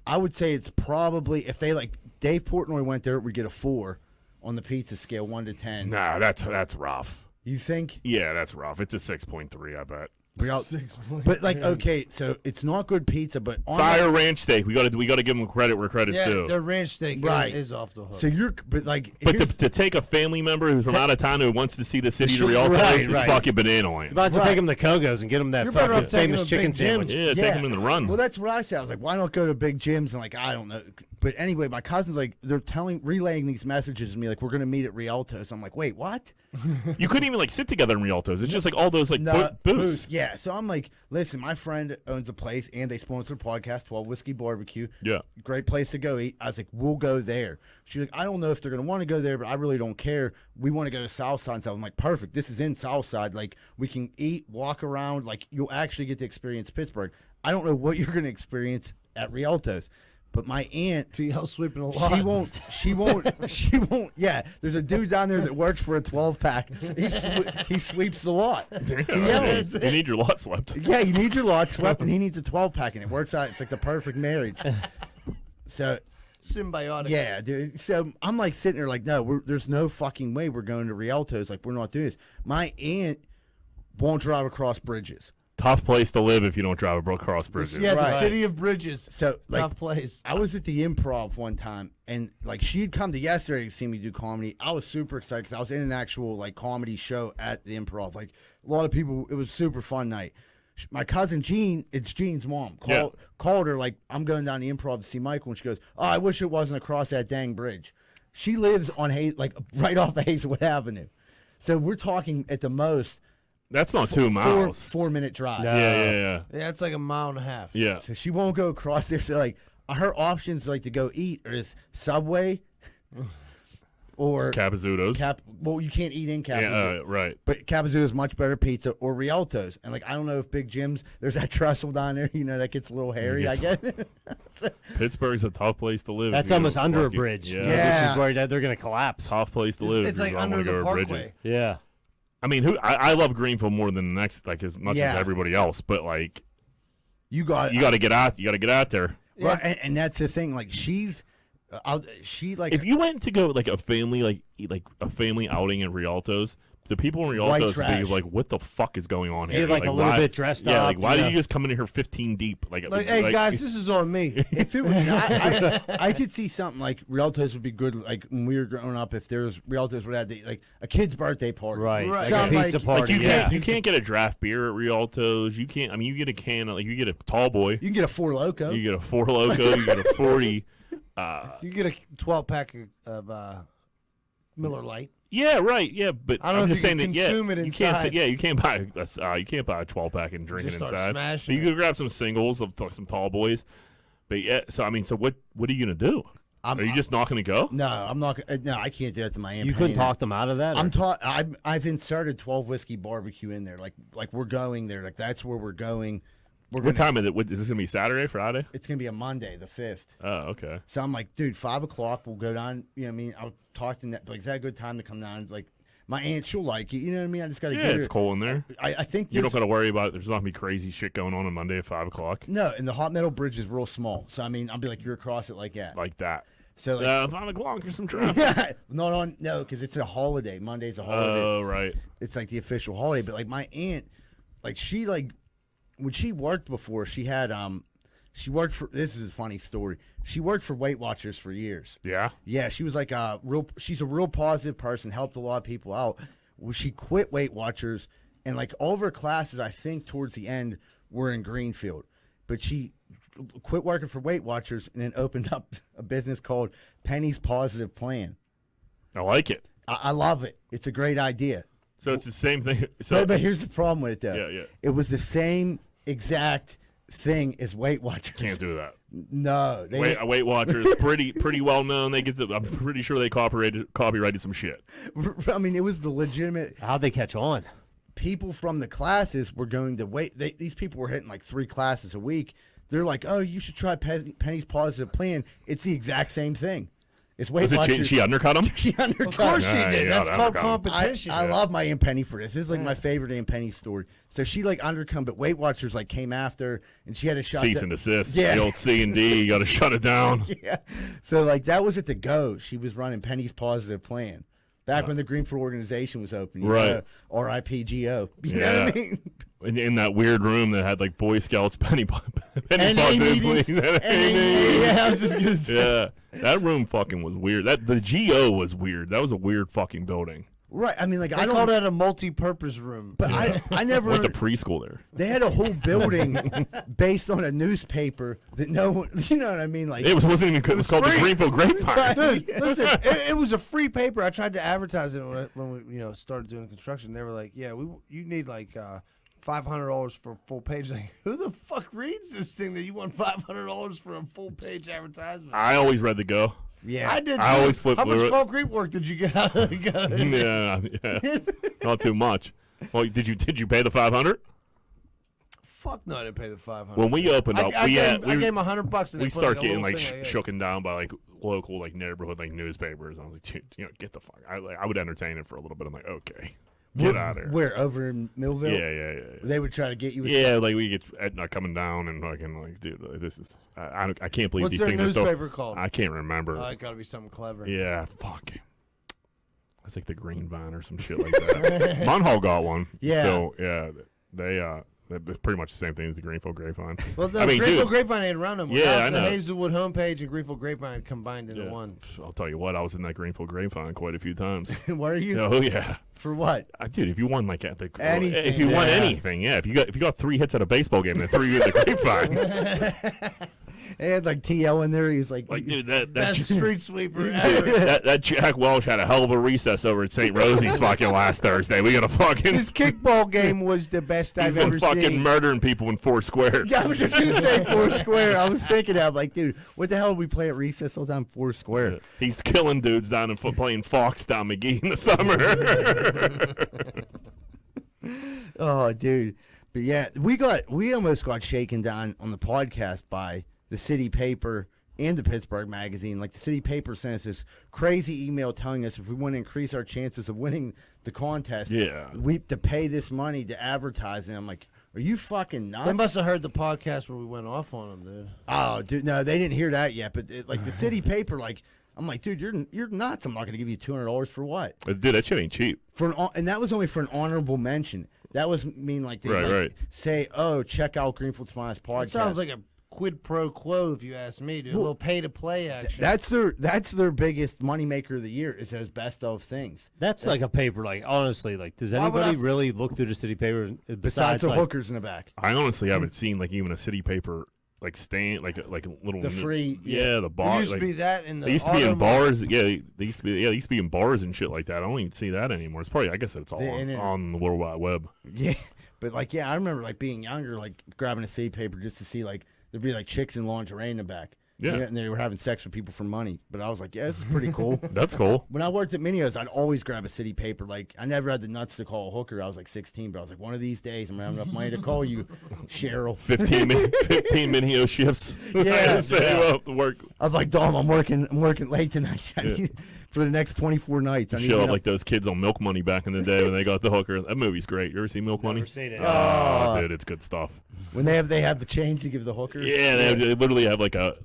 I would say it's probably if they like Dave Portnoy went there, we get a 4 on the pizza scale, 1 to 10. Nah, that's rough. You think? Yeah, that's rough. It's a 6.3, I bet. But like, okay, so it's not good pizza, but on Fire ranch steak. We got to give them credit where credit's Yeah, due. their ranch steak Right. is off the hook. So but But to take a family member who's from out of town who wants to see the city to Rialto Right, is right. fucking banana land. About to take them to Kogo's and get them that You're better fucking off taking famous them chicken Big Jim's. sandwich. Yeah, take them in the run. Well, that's what I said. I was like, why not go to Big Jim's and like I don't know. But anyway, my cousin's like they're relaying these messages to me like we're gonna meet at Rialto's. I'm like, wait, what? You couldn't even like sit together in Rialto's. It's just like all those like booths. Yeah. So I'm like, listen, my friend owns a place and they sponsor the podcast, 12 Whiskey Barbecue. Yeah. Great place to go eat. I was like, we'll go there. She's like, I don't know if they're gonna want to go there, but I really don't care. We want to go to Southside and stuff. I'm like, perfect. This is in Southside. Like we can eat, walk around. Like you'll actually get to experience Pittsburgh. I don't know what you're gonna experience at Rialto's. But my aunt, TL sweeping a lot. she won't. Yeah, there's a dude down there that works for a 12-pack. He sweeps the lot. You need your lot swept. Yeah, you need your lot swept, and he needs a 12-pack, and it works out. It's like the perfect marriage. So, Symbiotic. yeah, dude. So I'm like sitting there like, no, there's no fucking way we're going to Rialto's. Like, we're not doing this. My aunt won't drive across bridges. Tough place to live if you don't drive across bridges. Yeah, Right. the city of bridges. So, like, Tough place. I was at the Improv one time, and like she'd come to yesterday to see me do comedy. I was super excited because I was in an actual like comedy show at the Improv. Like a lot of people, it was a super fun night. My cousin Jean, it's Jean's mom, called her like, I'm going down the Improv to see Michael, and she goes, oh, I wish it wasn't across that dang bridge. She lives on like right off of Hazelwood Avenue, so we're talking at the most. That's not 2 miles. 4-minute drive. No. Yeah. Yeah, it's like a mile and a half. Yeah. So she won't go across there. So like her options like to go eat is Subway or Capizzuto's. Well, you can't eat in Capizzuto. Yeah, right. But Capizzuto's much better pizza or Rialto's. And like I don't know if Big Jim's, there's that trestle down there, that gets a little hairy, I guess. Pittsburgh's a tough place to live. That's if you almost don't under a fucking- bridge. Yeah. Yeah. Which is where they're going to collapse. Tough place to live. It's if like you don't under wanna the go to parkway. bridges. Yeah. I mean, I love Greenfield more than the next, like as much as everybody else. But like, you got to get out. You got to get out there. right, and that's the thing. Like she like If you went to go like a family like a family outing at Rialto's, the people in White Rialto's would trash. be like, "What the fuck is going on They're here?" like a little why- bit dressed Yeah, up. like why did you just come in here 15 deep? Like, Hey guys, this is on me. if it was, I could see something like Rialto's would be good. Like when we were growing up, if there's Rialto's would have like a kid's birthday party, Right. Right. Like Something a pizza like- party. you yeah. can't you can't get a draft beer at Rialto's. You can't. I mean, you get a can of, like you get a tall boy. You can get a Four Loco. You get a 4 Loco. You get a 40. You get a 12-pack of Miller Lite. Yeah, right. Yeah, but I don't know I'm if just you saying can that. Yeah, consume it you can't. inside. You can't buy a 12-pack and drink Just it start inside. smashing But you it. could grab some singles of some tall boys. But yeah, so I mean, so what are you gonna do? Are you just not gonna go? No, I'm not. No, I can't do that to my aunt. You couldn't Penny. talk them out of that? I'm taught. I've inserted 12 whiskey barbecue in there. Like we're going there. Like that's where we're going. What time is it? Is this gonna be Saturday, Friday? It's gonna be a Monday, the 5th. Oh, okay. So I'm like, dude, 5 o'clock. We'll go down. You know what I mean? I'll talk to that. Like, is that a good time to come down? Like, my aunt, she'll like it. You know what I mean? I just gotta Yeah, get her. it's cold in there. I think You don't there's- gotta worry about it. There's not gonna be crazy shit going on Monday at 5 o'clock No, and the hot metal bridge is real small. So I mean, I'll be like, you're across it like that. like that. So like, 5 o'clock. There's some traffic. no, because it's a holiday. Monday's a holiday. Oh, right. It's like the official holiday. But like my aunt, like she like when she worked before, she had she worked for, this is a funny story. She worked for Weight Watchers for years. Yeah. Yeah, she was like she's a real positive person, helped a lot of people out. Well, she quit Weight Watchers, and like all of her classes, I think towards the end were in Greenfield. But she quit working for Weight Watchers and then opened up a business called Penny's Positive Plan. I like it. I love it. It's a great idea. So it's the same thing. So But here's the problem with it, though. Yeah, yeah. It was the same exact thing as Weight Watchers. can't do that. No, they Weight Watchers, pretty well known. They get I'm pretty sure they copyrighted some shit. I mean, it was the legitimate How'd they catch on? people from the classes were going to wait. These people were hitting like 3 classes a week. They're like, oh, you should try Penny's Positive Plan. It's the exact same thing. It's Weight Was it Watchers. she undercut him? She undercut. Of course Nah, she did. you That's gotta called undercut 'em. competition. I love my Aunt Penny for this. This is like my favorite Aunt Penny story. So she like undercut, but Weight Watchers like came after, and she had a shot. Cease and desist. Yeah. The old C&D. You got to shut it down. Yeah. So like that was at the Go. She was running Penny's Positive Plan back when the Greenfield organization was open. You Right. know, RIPGO. You know what I mean? In that weird room that had like Boy Scouts, Penny NA Positive meetings. Plan. Yeah, I was just gonna say. Yeah, that room fucking was weird. The GO was weird. That was a weird fucking building. Right. I mean, like They I called don't. that a multi-purpose room. But I never. Went to preschool there. They had a whole building based on a newspaper that no one. You know what I mean? Like It wasn't even. It was called the free. Greenfield Grapevine. Dude, listen, it was a free paper. I tried to advertise it when we started doing construction. They were like, "Yeah, you need like $500 for a full page." Like, who the fuck reads this thing that you want $500 for a full page advertisement? I always read the Go. yeah. I did. I too. always flip How much through it. concrete work did you get out of it? Yeah, not too much. Well, did you pay the 500? Fuck no, I didn't pay the $500. When we opened up, I we gave him $100 and we they put, start like, a getting little like thing, I guess. shooken down by like local like neighborhood like newspapers. I was like, dude, get the fuck. I would entertain it for a little bit. I'm like, okay, get out of here. Where over in Millville? Yeah. They would try to get you. With Yeah, like we get Edna coming down and fucking like, dude, like, this is I can't believe What's these their things are so. newspaper called? I can't remember. Oh, it got to be something clever. Yeah, fuck. It's like the Greenvine or some shit like that. Munhall got one. Yeah. So yeah, they're pretty much the same thing as the Greenfield Grapevine. Well, the I mean, Greenfield dude, Grapevine ain't around no more. Yeah, Now I it's the know. Hazelwood homepage and Greenfield Grapevine combined into yeah. one. I'll tell you what, I was in that Greenfield Grapevine quite a few times. Where are you? Oh yeah. For what? Dude, if you won like at the Anything. if you won Yeah. anything, yeah. If you got 3 hits at a baseball game, then 3 at the Grapevine. They had like TL in there. He was like, Like, dude, that Best street sweeper ever. that Jack Welch had a hell of a recess over at St. Rosie's fucking last Thursday. We got to fucking His kickball game was the best he's I've been ever fucking seen. murdering people in 4 squares. yeah, I was just gonna say 4 square. I was thinking that, like, dude, what the hell did we play at recess all the time? 4 square. He's killing dudes down in playing Fox down McGee in the summer. Oh, dude. But yeah, we almost got shaken down on the podcast by the city paper and the Pittsburgh Magazine. Like the city paper sent us this crazy email telling us if we want to increase our chances of winning the contest, Yeah. we have to pay this money to advertise. And I'm like, are you fucking nuts? They must have heard the podcast where we went off on him, dude. Oh, dude, no, they didn't hear that yet. But like the city paper, like, I'm like, dude, you're nuts. I'm not going to give you $200 for what? Dude, that shit ain't cheap. And that was only for an honorable mention. That was mean like they Right. say, oh, check out Greenfield's Finest podcast. That sounds like a quid pro quo, if you ask me, dude. A little pay to play action. That's their biggest moneymaker of the year is those best of things. That's like a paper. Like honestly, like does Why would anybody I- really look through the city paper Besides the like, hookers in the back. I honestly haven't seen like even a city paper like stand like a little The free- the There bar used like, to be that in the they used to be in auto bars. Yeah, they used to be in bars and shit like that. I don't even see that anymore. It's probably I guess it's all on the World Wide Web. Yeah. But like, yeah, I remember like being younger, like grabbing a city paper just to see like There'd be like chicks in lingerie in the back. Yeah. And they were having sex with people for money. But I was like, yeah, this is pretty cool. That's cool. When I worked at Minio's, I'd always grab a city paper. Like, I never had the nuts to call a hooker. I was like 16, but I was like, one of these days, I'm going to have enough money to call you, Cheryl. 15 Minio shifts. Yeah. Save up to work. I'm like, Dom, I'm working late tonight. Yeah. For the next 24 nights. I need Show to up get like those kids on Milk Money back in the day when they got the hooker. That movie's great. You ever seen Milk Money? Never seen it. Oh, dude, it's good stuff. When they have the change to give the hooker. Yeah, they literally have like a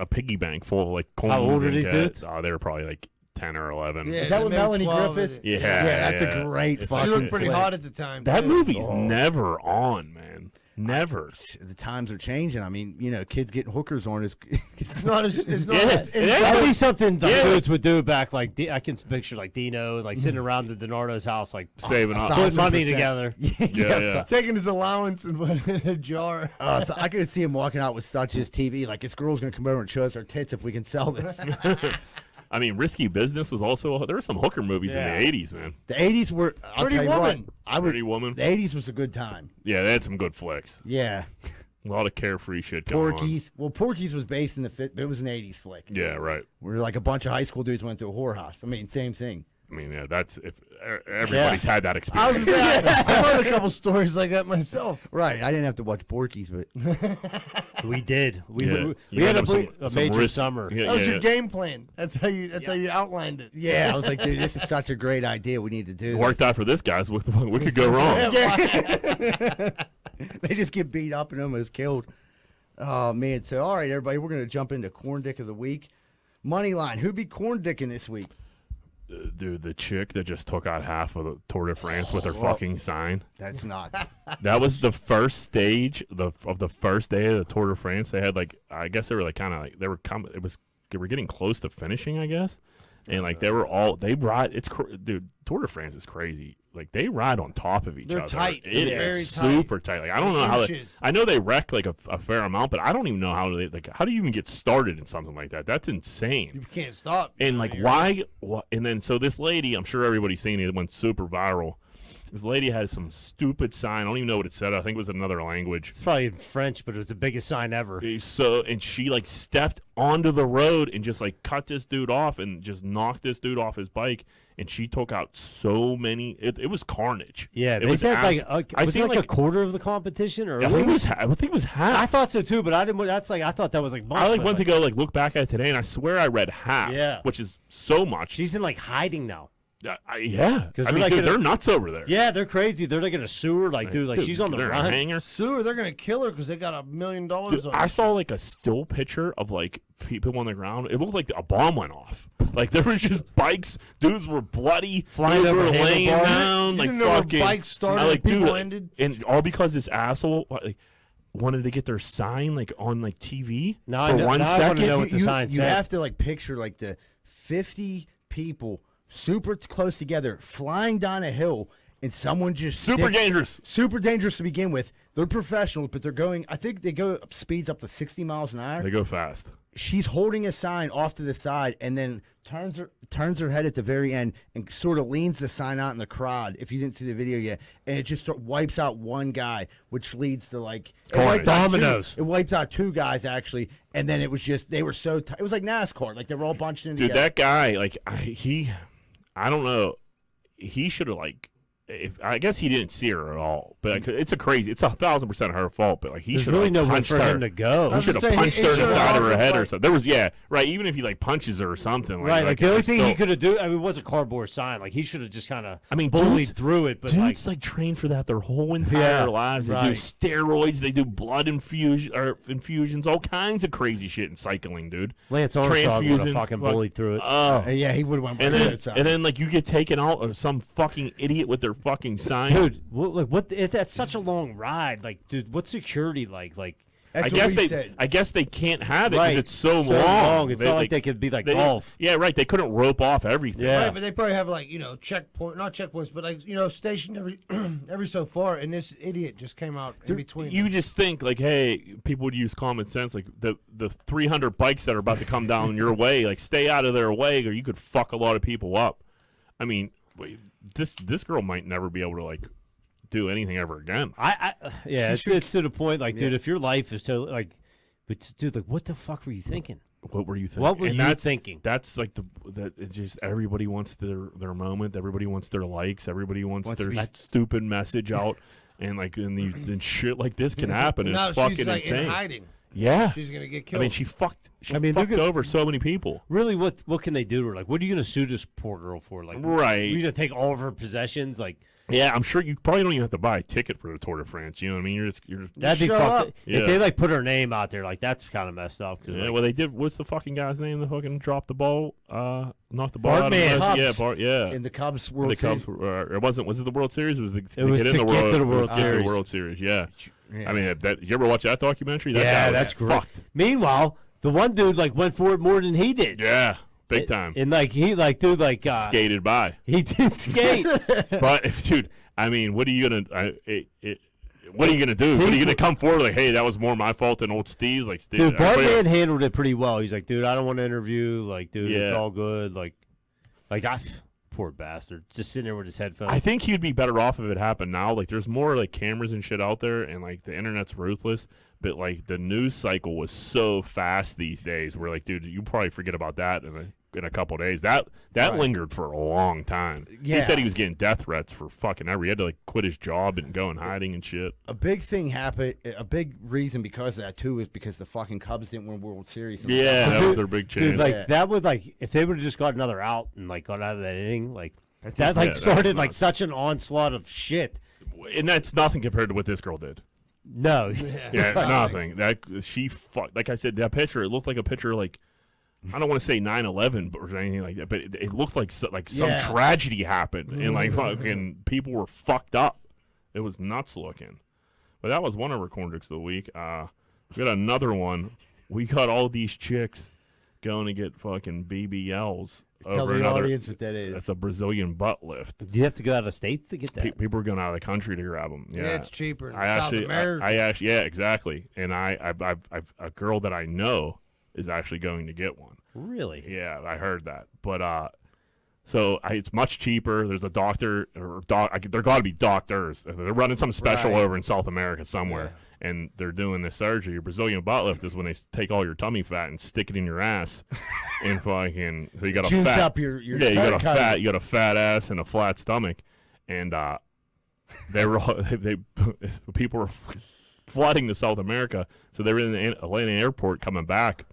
piggy bank full of like coins. How old are and these dudes? Oh, they were probably like 10 or 11. Yeah, Is that with maybe Melanie 12, Griffith? Yeah, Yeah, that's yeah. a great It's- fucking She looked pretty flick. hot at the time. That too. movie's Oh. never on, man. Never. The times are changing. I mean, kids getting hookers on is. It's not as. It's not Yeah, as. it is. That'd be something the Yeah. dudes would do back, like I can picture like Dino, like sitting around at DiNardo's house, like Saving up. putting money 1,000%. together. Yeah. Taking his allowance and put it in a jar. I could see him walking out with such his TV. Like, this girl's going to come over and show us our tits if we can sell this. I mean, Risky Business was also. There were some hooker movies Yeah. in the 80s, man. The 80s were. I'll Pretty tell you what, Woman. Pretty Woman. The 80s was a good time. Yeah, they had some good flicks. Yeah. A lot of carefree shit going on. Porky's. Well, Porky's was based in but it was an 80s flick. Yeah, right. Where like a bunch of high school dudes went to a whorehouse. I mean, same thing. I mean, yeah, that's if everybody's had that I experience. was gonna say, I've heard a couple stories like that myself. Right. I didn't have to watch Porky's, but. We did. We Yeah. we You had them a major risk- summer. Yeah, That was yeah. your game plan. That's how you outlined it. Yeah, I was like, dude, this is such a great idea. We need to do It this. worked out for this, guys. What could go wrong? They just get beat up and almost killed. Oh, man. So, all right, everybody, we're going to jump into Corn Dick of the Week. Money line. Who be Corn Dicking this week? Dude, the chick that just took out half of the Tour de France with her well- fucking sign. That's not. That was the first stage of the first day of the Tour de France. They had like, I guess they were like kind of like they were getting close to finishing, I guess, and like they ride. Dude, Tour de France is crazy. Like they ride on top of each They're other. tight. It They're very is tight. super tight. Like I don't know how Inches. I know they wreck like a fair amount, but I don't even know how how do you even get started in something like that? That's insane. You can't stop. And like, why? And then, so this lady, I'm sure everybody's seen it. It went super viral. This lady had some stupid sign. I don't even know what it said. I think it was another language. It's probably in French, but it was the biggest sign ever. So, and she like stepped onto the road and just like cut this dude off and just knocked this dude off his bike. And she took out so many. It was carnage. Yeah, it they was said I was it seen like a quarter of the competition, or I think it was half. I thought so too, but I didn't. That's like I thought that was like. Much, I like but, went to go like look back at it today, and I swear I read half. Yeah. which is so much. She's in like hiding now. Yeah, they're I mean, like dude, in a- they're nuts over there. Yeah, they're crazy. They're like in a sewer, like dude, like she's on the they're run. a hanger. Sue, they're gonna kill her because they got $1 million Dude, on. I her. saw like a still picture of like people on the ground. It looked like a bomb went off. Like there was just bikes. Dudes were bloody. Flying dudes over were laying handlebars. down. You Like didn't know where fucking. bikes started I, like, and people dude, ended? and all because this asshole like, wanted to get their sign like on like TV Now I for know- 1 now I wanna second. know what the sign You said. have to like picture like the 50 people super close together flying down a hill and someone just Super dangerous. super dangerous to begin with. They're professionals, but they're going. I think they go speeds up to 60 miles an hour. They go fast. She's holding a sign off to the side and then turns her head at the very end and sort of leans the sign out in the crowd. If you didn't see the video yet, and it just wipes out one guy, which leads to like it Carnage. wiped out Dominoes. It wipes out two guys actually, and then it was just they were so it was like NASCAR, like they were all bunched in Dude, together. that guy, like I don't know. He should have like. I guess he didn't see her at all, but like, it's 1,000% her fault. But like he There's should really have nowhere punched for her. him to go. I was He should gonna have say, punched he her in the should've side of her offered head or fight. something. There was right. Even if he like punches her or something, Right, like the it's only thing he still- could have do, I mean, it was a cardboard sign. Like he should have just kind of, I mean, bullied dudes- through it. But Dudes like train for that their whole entire Yeah, lives. They do right. steroids. They do blood infusions, all kinds of crazy shit in cycling, dude. Lance Armstrong would have transfusions, fucking fuck. bullied through it. Yeah, he would have went. And right then outside. and then like you get taken out or some fucking idiot with their fucking sign. Dude, that's such a long ride. Like, dude, what's security like? Like, That's I what guess we they said. I guess they can't have it because Right. it's so so long. long. It's not like they could be like golf. Yeah, right. They couldn't rope off everything. Yeah. Right, but they probably have like not checkpoints, but like stationed every so far, and this idiot just came out in between. You just think like, hey, people would use common sense. Like the 300 bikes that are about to come down your way, like stay out of their way, or you could fuck a lot of people up. I mean, this girl might never be able to like do anything ever again. Yeah, it's to the point. Like, dude, if your life is totally like, But dude, like, what the fuck were you thinking? What were you thinking? What were you thinking? That's like that. It's just everybody wants their moment. Everybody wants their likes. Everybody wants their stupid message out, and then shit like this can happen. It's no, fucking she's like insane. in hiding. Yeah, she's gonna get killed. I mean, she fucked over so many people. Really, what can they do to her? Like, what are you gonna sue this poor girl for? Like, right? You gonna take all of her possessions? Like. Yeah, I'm sure you probably don't even have to buy a ticket for the Tour de France. You know what I mean? You're That'd be fucked. If they like put her name out there, like that's kind of messed up. Yeah, well, they did. What's the fucking guy's name that fucking dropped the ball? Knocked the ball out of the in the Cubs World Series. It wasn't. Was it the World Series? It was to get to the World Series. Yeah. I mean, you ever watch that documentary? That's great. Fucked. Meanwhile, the one dude like went for it more than he did. Yeah. Big time. And like he skated by. He did skate. But dude, I mean, what are you gonna what are you gonna do? What are you gonna come forward like, hey, that was more my fault than old Steve's? Like, dude, Bartman handled it pretty well. He's like, dude, I don't want to interview. Like, dude, it's all good. Like poor bastard, just sitting there with his headphones. I think he'd be better off if it happened now. Like, there's more like cameras and shit out there, and like the internet's ruthless. But like the news cycle was so fast these days, where like, dude, you probably forget about that in a couple of days. That lingered for a long time. Yeah. He said he was getting death threats for fucking ever. He had to like quit his job and go in hiding and shit. A big thing happened. A big reason because of that too is because the fucking Cubs didn't win World Series. Yeah, that was their big change. Dude, like that would like if they would have just got another out and like got out of that inning, like that like started like such an onslaught of shit. And that's nothing compared to what this girl did. No. Yeah, nothing. That she like I said, that picture. It looked like a picture like. I don't want to say 9/11 or anything like that, but it looked like some tragedy happened, and like fucking people were fucked up. It was nuts looking. But that was one of our corn jokes of the week. We got another one. We got all these chicks going to get fucking BBLs. Tell the audience what that is. That's a Brazilian butt lift. Do you have to go out of states to get that? People are going out of the country to grab them. Yeah, it's cheaper in South America. I actually, yeah, exactly. And I've a girl that I know is actually going to get one. Really? Yeah, I heard that. But so it's much cheaper. There's a doctor or there got to be doctors. They're running some special over in South America somewhere, and they're doing this surgery. Your Brazilian butt lift is when they take all your tummy fat and stick it in your ass, and fucking so you got a fat up your you got a fat ass and a flat stomach, and people were flooding to South America, so they were in the Atlanta airport coming back.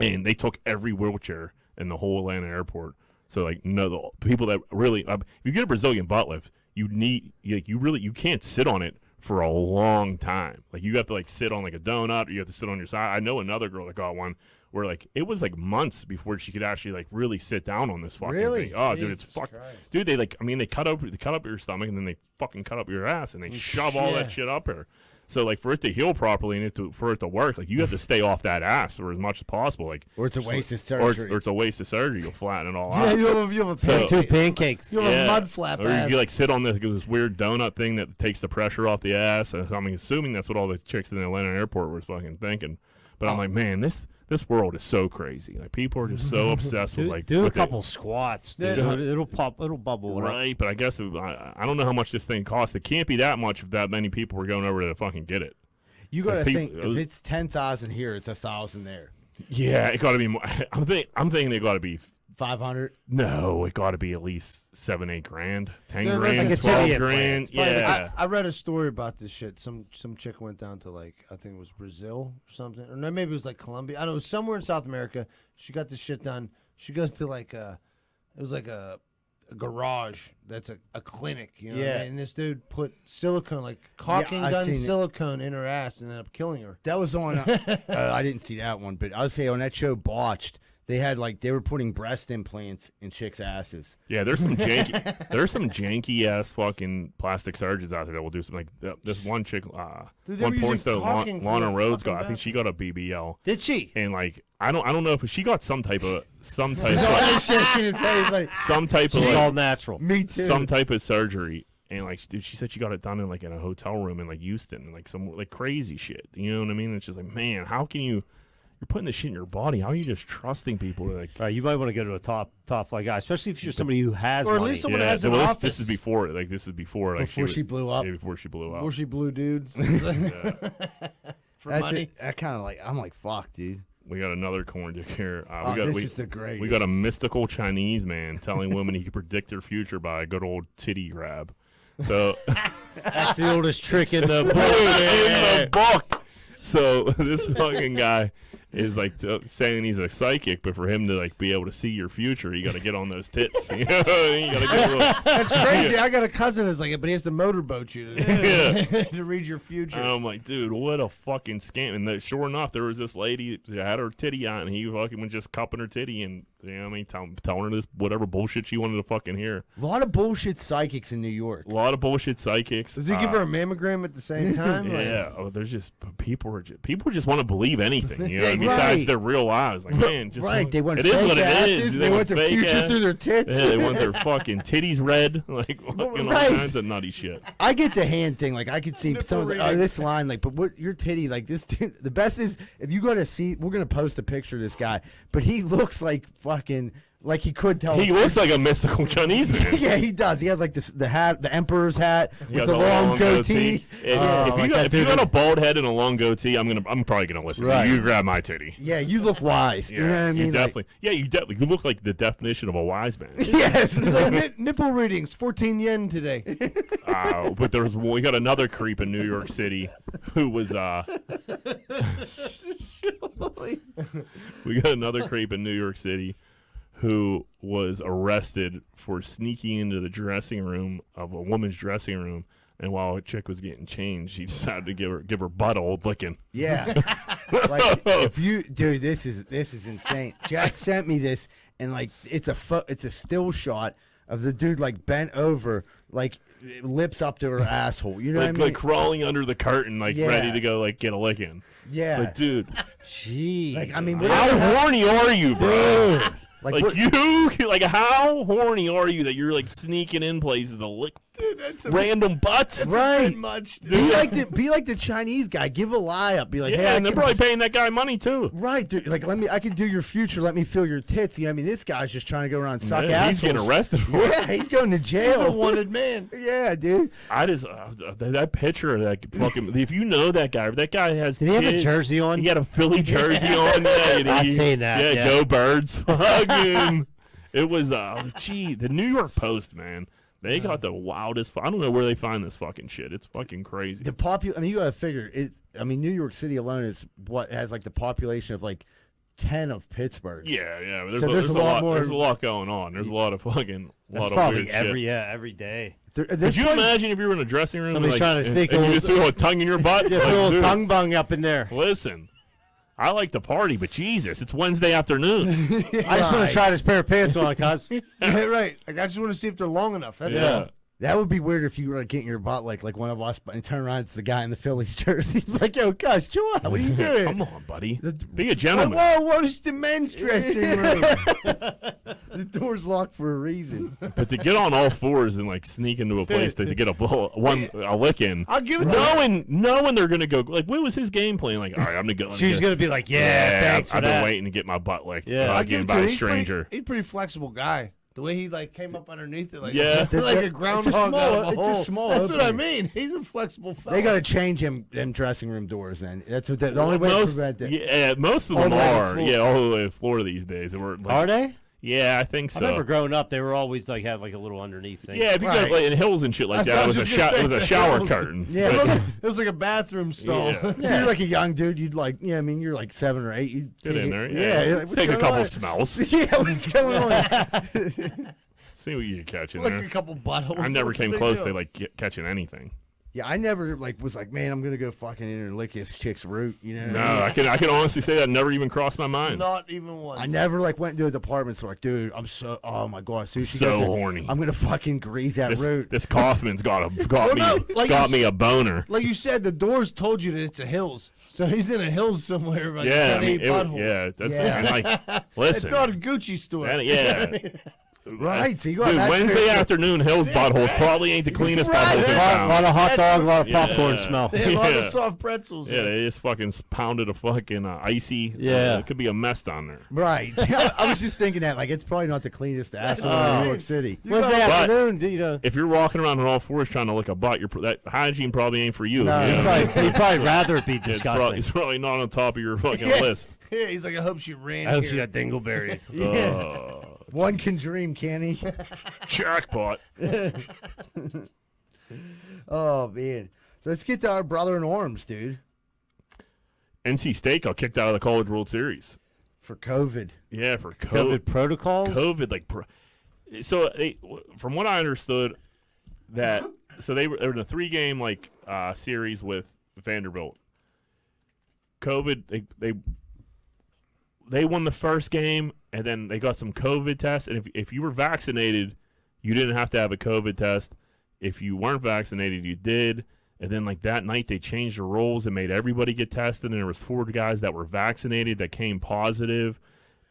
And they took every wheelchair in the whole Atlanta airport. So like, no, the people that really, if you get a Brazilian butt lift, you can't sit on it for a long time. Like you have to like sit on like a donut, or you have to sit on your side. I know another girl that got one where like it was like months before she could actually like really sit down on this fucking thing. Oh, dude, it's fucked. Dude, they cut up your stomach and then they fucking cut up your ass and they shove all that shit up there. So, like, for it to heal properly and for it to work, like, you have to stay off that ass for as much as possible. Like, or it's a waste of surgery. Or it's a waste of surgery. You'll flatten it all out. Yeah, you have two pancakes. You have a mud flap or ass. you, like, sit on this weird donut thing that takes the pressure off the ass. And I'm assuming that's what all the chicks in the Atlanta airport were fucking thinking. But I'm like, man, this world is so crazy. Like, people are just so obsessed with, like... Do a couple squats. Dude. It'll bubble. Right, but I guess, I don't know how much this thing costs. It can't be that much if that many people were going over to fucking get it. You gotta think if it's 10,000 here, it's 1,000 there. Yeah, it got to be more. I'm thinking it got to be 500. No, it got to be at least $7-8 grand, 10 Yeah, grand, like 12 grand. Yeah, I read a story about this shit. Some chick went down to like I think it was Brazil or something, or no, maybe it was like Colombia. I don't know, it was somewhere in South America. She got this shit done. She goes to like it was like a garage that's a clinic, you know what I mean? And this dude put silicone, like caulking gun silicone in her ass and ended up killing her. That was on I didn't see that one, but I would say on that show Botched, they were putting breast implants in chicks' asses. Yeah, there's some janky ass fucking plastic surgeons out there that will do something like this. One chick, one porn star, Lana Rhodes got. I think she got a BBL. Did she? And like, I don't know if she got some type of all natural. Me too. Some type of surgery. And like, dude, she said she got it done in like in a hotel room in like Houston, and like some like crazy shit. You know what I mean? It's just like, man, how can you? You're putting this shit in your body. How are you just trusting people? Like, you might want to go to a top flight guy, especially if you're somebody who has or at money. least someone that has an office. This is before. Like, this is before. Like, before she blew up. Yeah, before she blew up. Before she blew dudes. for money. That kind of like I'm like fuck, dude. We got another corn dick here. This is the greatest. We got a mystical Chinese man telling women he can predict their future by a good old titty grab. So That's the oldest trick in the book. in the book. So this fucking guy is like saying he's a psychic, but for him to like be able to see your future, you got to get on those tits. You know? You got to get a little. That's crazy. I got a cousin that's like it, but he has to motorboat you to read your future. I'm like, dude, what a fucking scam. And sure enough, there was this lady that had her titty out, and he fucking was just cupping her titty and, you know what I mean, telling her this whatever bullshit she wanted to fucking hear. A lot of bullshit psychics in New York. A lot of bullshit psychics. Does he give her a mammogram at the same time? Yeah. Oh, there's just people just want to believe anything, you know, Yeah, besides right. their real lives. Like, man, just Right, they want it is fake what it asses. is. They want their fake future ass. through their tits. Yeah, they want their fucking titties red, like fucking all Right. kinds of nutty shit. I get the hand thing. Like I could see Nipple some of the, reading. this line. Like, but what your titty? Like this. The best is if you go to see. We're gonna post a picture of this guy, but he looks like fucking like he could tell. He looks like a mystical Chinese man. Yeah, he does. He has like the hat, the emperor's hat He with has the a long goatee. If you got a bald head and a long goatee, I'm probably gonna listen. Right. You grab my titty. Yeah, you look wise. You know what I mean? You definitely. You look like the definition of a wise man. Like, yes. It's like nipple readings, 14 yen today. But we got another creep in New York City who was we got another creep in New York City who was arrested for sneaking into the dressing room of a woman's dressing room, and while a chick was getting changed, he decided to give her butt a old licking. Yeah. Like if you dude, this is insane. Jack sent me this and like it's a still shot of the dude like bent over, like lips up to her asshole. You know what I mean? Like crawling under the curtain, like Yeah. ready to go like get a licking. Yeah. It's like, dude, Jeez. Like I mean, how horny are you, bro? Like, Like like how horny are you that you're like sneaking in places to lick random butts? right? Much. Be like the Chinese guy. Give a lie up. Be like, Yeah, hey, and they're probably paying that guy money too. right, dude. Like, I can do your future. Let me feel your tits. You know, what I mean, this guy's just trying to go around and suck Yeah, assholes. he's getting arrested for it. Yeah, he's going to He's a jail. wanted man. Yeah, dude. I just that picture of that fucking. If you know that guy has. Did he have a kids. jersey on? He had a Philly jersey on. Yeah, I've seen that, Yeah, yeah. go Birds. Fucking. It was the New York Post, man. They got the wildest. I don't know where they find this fucking shit. It's fucking crazy. I mean, you gotta figure New York City alone is what has like the population of like 10 of Pittsburgh. Yeah. But So there's a lot more- There's a lot going on. There's a lot of fucking. That's lot of probably weird every shit. every day. Could you imagine if you were in a dressing room Somebody's and, trying to sneak and a you little- just threw a tongue in your butt? Just Like, a little dude, tongue bung up in there. Listen, I like to party, but Jesus, it's Wednesday afternoon. I just want to try this pair of pants on, cuz. Yeah, right. Like I just want to see if they're long enough. That's Yeah. all. That would be weird if you were like, getting your butt like one of us, and turn around, it's the guy in the Phillies jersey. Like, yo, guys, chill out. What are you doing? Come on, buddy. The- Be a gentleman. Whoa, what is the men's dressing room? The door's locked for a reason. But to get on all fours and like sneak into a place to get a lick in, I'll give it to you. knowing they're gonna go. Like, what was his game plan? Like, all right, I'm gonna go. She's going to be like, yeah, thanks I've for been that. waiting to get my butt licked. Yeah. I'll give again it by to a you. stranger. He's a pretty flexible guy. The way he like came up underneath it, like Yeah. like a groundhog. out of a it's a hole. small That's what I opening. mean. He's a flexible fella. They got to change them dressing room doors. Then that's what the only way to most, prevent it. yeah, most of All them the way to are. floor. Yeah, all the way to floor these days. They were like, Are they? Yeah, I think so. I remember growing up, they were always like had like a little underneath thing. Yeah, if you Right. go like, in hills and shit like That's that, it what was, I was just gonna say, it was a it's a shower hills. curtain. Yeah. But- It was like a bathroom stall. Yeah. If you're like a young dude, you'd like, I mean, you're like 7 or 8. You'd Get take in it- there. Yeah. Yeah, like, what's take a going couple on? smells. Yeah, what's going on? See what you catch in Like there. a couple buttholes. I never What's the came big close deal? to like catching anything. Yeah, I never was like, man, I'm gonna go fucking in and lick this chick's root. You know? No, I can honestly say that never even crossed my mind. Not even once. I never like went into a department store like, dude, oh my god, as soon as she So goes in, horny. I'm gonna fucking grease that root. This Kaufman's got me no, like you me a boner. Like you said, the doors told you that it's a hills. So he's in a hills somewhere. Like Yeah, I trying to mean, eat buttholes. yeah, that's Yeah. and like It's listen. not a Gucci store. yeah. Right, so you got Dude, that Wednesday straight. afternoon, Hill's buttholes probably ain't the cleanest buttholes in A town. lot of hot dog, a lot of popcorn smell. They have a lot of Yeah. soft pretzels. Yeah, they just fucking pounded a fucking icy. Yeah. It could be a mess down there. Right. I was just thinking that. Like, it's probably not the cleanest ass in New York City. Wednesday But- afternoon, you know. If you're walking around on all fours trying to lick a butt, that hygiene probably ain't for you. No, you know? you'd probably rather it be It's disgusting. it's probably not on top of your fucking Yeah. list. Yeah, he's like, I hope she ran I hope here. she got dingleberries. Yeah. One can dream, can he? Jackpot. Oh, man. So let's get to our brother in arms, dude, NC State got kicked out of the College World Series. for COVID. Yeah, for COVID protocols? COVID, like, so from what I understood, that so they were in a 3-game like series with Vanderbilt. COVID, they won the first game, and then they got some COVID tests. And if you were vaccinated, you didn't have to have a COVID test. If you weren't vaccinated, you did. And then like that night, they changed the rules and made everybody get tested. And there was 4 guys that were vaccinated that came positive.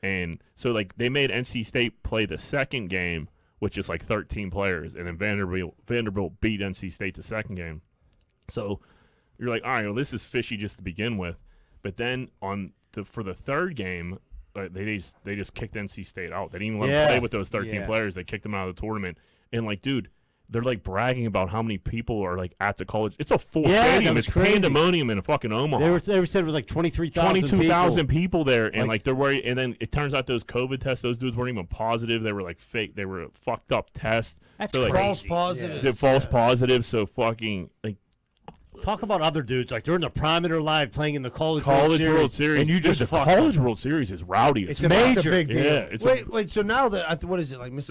And so like they made NC State play the second game, which is like 13 players, and then Vanderbilt beat NC State the second game. So you're like, all right, well, this is fishy just to begin with. But then for the third game, they just kicked NC State out. They didn't even let them play with those 13 players. They kicked them out of the tournament. And like, dude, they're like bragging about how many people are like at the college. It's a full stadium. It's crazy. pandemonium in fucking Omaha. They said it was like 23,000 22,000 people there, and like they're worried. And then it turns out those COVID tests, those dudes weren't even positive. They were like fake. They were fucked up tests. That's so, like, crazy. False positive. They're false positives. So fucking like Talk about other dudes. Like, they're in the prime of their life playing in the College World Series, and you just the fuck College them. World Series is rowdy. It's It's a major. big deal. Yeah, it's Wait. So now that what is it like? it's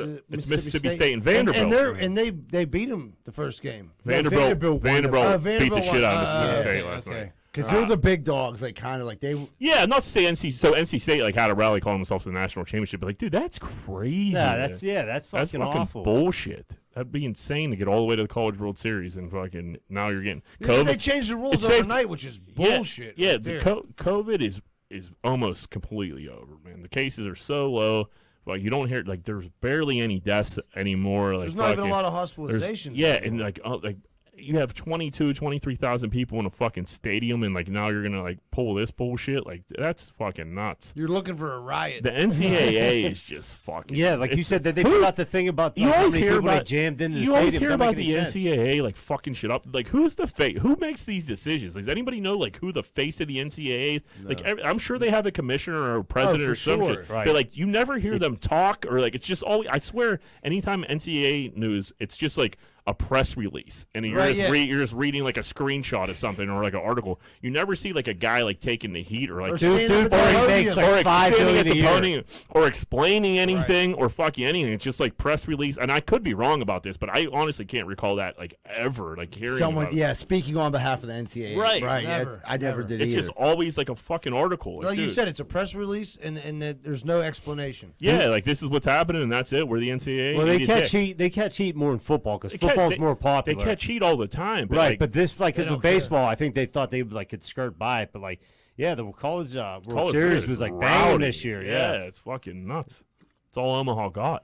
Mississippi State and Vanderbilt. and they beat them the first game. Vanderbilt beat the Vanderbilt shit out of won. Mississippi State Okay, last okay. night. Because they're the big dogs, like kind of like they. Yeah, not to say NC State like had a rally calling themselves the national championship, but like, dude, that's crazy. That's That's fucking awful. bullshit. That'd be insane to get all the way to the College World Series and fucking now you're getting Yeah, COVID. they changed the rules It's safe- overnight, which is bullshit. Yeah, right the there. COVID is almost completely over, man. The cases are so low. Like you don't hear like there's barely any deaths anymore. Like There's not even a fucking- lot of there's- hospitalizations. Yeah, anymore. and like you have 23,000 people in a fucking stadium, and like now you're gonna like pull this bullshit. Like that's fucking nuts. You're looking for a riot. The NCAA is just fucking. Yeah, like you it's- said, that they who- put out the thing about You like, how always many hear people they about jammed into the you stadium. always hear Doesn't make about the any sense. NCAA like fucking shit up. Like who's the face? Who makes these decisions? Does anybody know like who the face of the NCAA? Like I'm sure they have a commissioner or a president for or some sure. shit. Right. But like you never hear them talk or like it's just always. I swear, anytime NCAA news, it's just like a press release, and you're Right, just yeah. you're just reading like a screenshot of something or like an article. You never see like a guy like taking the heat or like Or Dude, standing up dude, at the Boris podium. makes like $5 standing million at a the year. podium or explaining anything or fucking anything. It's just like press release. And I could be wrong about this, but I honestly can't recall that like ever like hearing Someone, about it. yeah, speaking on behalf of the NCAA. Right. Right. Yeah, Never, I never did It's either. just always like a fucking article. like you dude. said, it's a press release, and that there's no explanation. Yeah, like this is what's happening, and that's it. We're the NCAA. Well, they You catch dick. heat. They catch heat more in football because They catch- football's they- more popular. They catch heat all the time, but right, like, but this like They because don't with baseball, I think they thought they like could skirt by it, but like yeah, the college World College Series is was like rowdy. banging this year. Yeah, Yeah, it's fucking nuts. It's all Omaha got.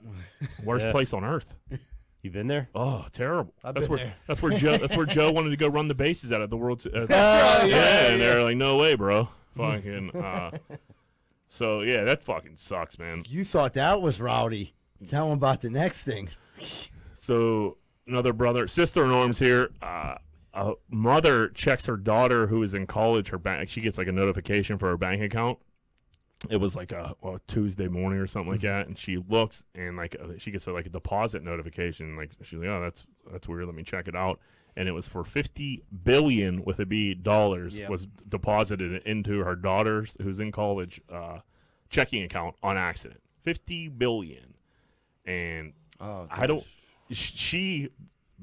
Worst Yeah. place on earth. you been there? Oh, terrible. I've That's been where there. that's where Joe that's where Joe wanted to go run the bases at the World. right, yeah, and yeah. they're like, no way, bro. Fucking. So yeah, that fucking sucks, man. You thought that was rowdy. Tell them about the next thing. So another sister in arms here. A mother checks her daughter who is in college. Her bank. She gets like a notification for her bank account. It was like a Tuesday morning or something like that, and she looks and like she gets like a deposit notification. Like she's like, oh, that's weird. Let me check it out. And it was for $50 billion with a B dollars Yep. was deposited into her daughter's who's in college checking account on accident. $50 billion, and Oh, I don't. She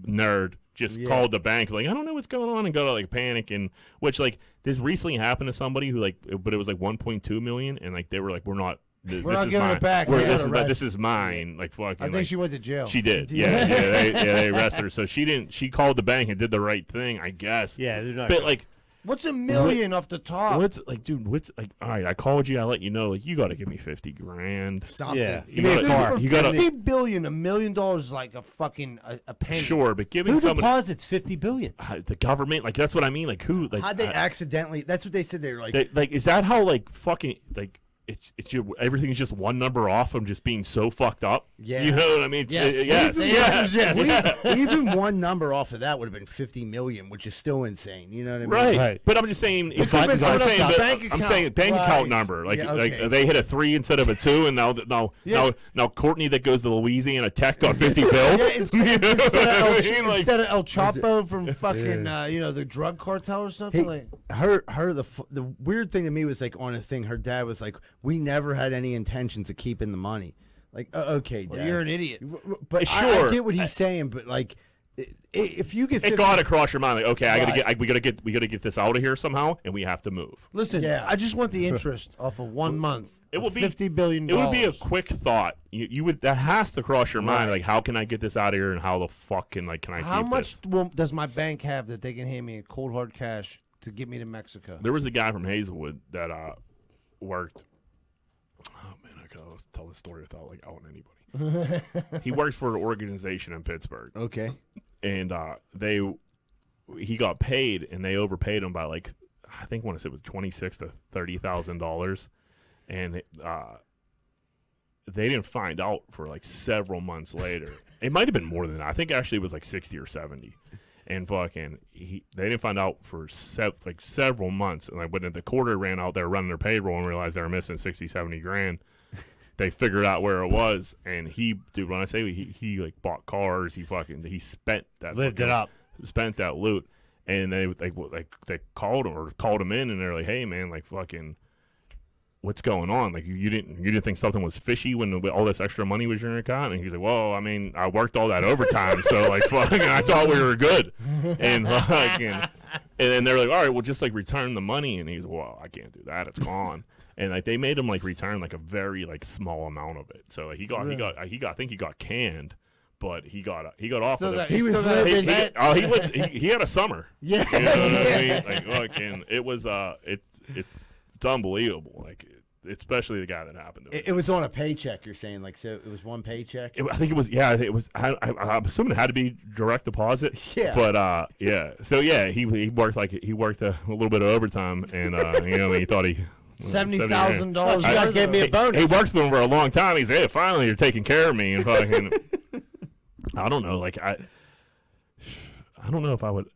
nerd just Yeah. called the bank like I don't know what's going on and go to like panic and which like this recently happened to somebody who like but it was like 1.2 million and like they were like we're not this not is giving it mine. back. We're- Yeah. this is Arrest. this is mine like fucking I think like, she went to jail. she did they arrested her so she called the bank and did the right thing I guess Yeah, they're not. but gonna- like What's $1 million off the top? What's like, dude? What's like? All right, I called you. I let you know. Like, you got to give me 50 grand. Something. Yeah. You gotta, you gotta. $50 billion, $1 million is like a fucking a penny. Sure, but giving Who somebody deposits $50 billion? the government, like that's what I mean. Like who? Like How'd they accidentally? That's what they said. They were like, like is that how like fucking like it's your everything's just one number off from just being so fucked up? Yeah. You know what I mean? Yes. Yes. Yes. even one number off of that would have been 50 million, which is still insane. You know what I mean? Right. Right. But I'm just saying. It could've been someone else's bank I'm account. saying bank Right. account number. Like Yeah, okay. like they hit a 3 instead of a 2, and now Courtney that goes to Louisiana Tech got 50 bills. Yeah, instead of Like, El Chapo from fucking the drug cartel or something. Hey, the weird thing to me was like on a thing. Her dad was like, "We never had any intentions of keeping the money." Like, okay, Dad. Well, you're an idiot. But Sure. I get what he's saying. But like, if you get it 50, got across your mind, like, okay, Right. we gotta get this out of here somehow, and we have to move. Listen, Yeah. I just want the interest off of 1 month. It will be $50 billion. It would be a quick thought. You would that has to cross your mind, like, how can I get this out of here, and how the fuck can I How keep much this? does my bank have that they can hand me in cold hard cash to get me to Mexico? There was a guy from Hazelwood that worked. Oh man, I could always tell this story without like outing anybody. He works for an organization in Pittsburgh, okay, and he got paid, and they overpaid him by like I think want to say it was $26,000 to $30,000, and they didn't find out for like several months later. It might have been more than that. I think actually it was like 60 or 70. And fucking, they didn't find out for several months. And like when the quarter ran out, they were running their payroll and realized they were missing 60, 70 grand. They figured out where it was, and when I say he like bought cars, he spent that Lived it up. spent that loot, and they called him in, and they're like, hey man, like fucking, what's going on? Like you didn't think something was fishy when all this extra money was in your account? And he's like, well, I mean, I worked all that overtime, so like fucking, I thought we were good, and fucking, and then they're like, all right, well, just like return the money, and he's, well, I can't do that, it's gone. And like they made him like return like a very like small amount of it. So like, he got I think he got canned, but he got off of it. he was living He had a summer. yeah, You know what I mean? Like fucking, it was it's unbelievable. Like especially the guy that happened to. it was on a paycheck. You're saying like, so it was one paycheck. I think it was. Yeah, it was. I'm assuming it had to be direct deposit. Yeah. But yeah. So yeah, he worked a little bit of overtime, and he thought he. $70,000. You guys gave me a bonus. He worked for him for a long time. He said, "Hey, finally, you're taking care of me." And fucking, I don't know. Like I don't know if I would.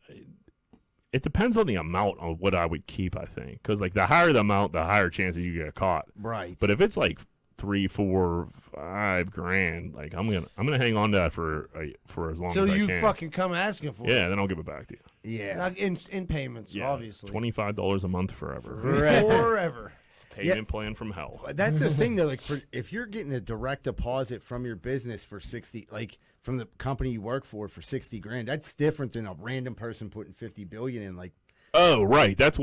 It depends on the amount on what I would keep. I think because like the higher the amount, the higher chances you get caught. Right. But if it's like 3, 4, 5 grand, like I'm gonna hang on to that for as long Till as I you can. fucking come asking for it. Yeah, then I'll give it back to you. Yeah. Not in payments, Yeah, obviously. $25 a month forever. Forever. Payment plan from hell. That's the thing though. Like, if you're getting a direct deposit from your business for 60, like from the company you work for 60 grand, that's different than a random person putting 50 billion in. Like, Oh, right. That's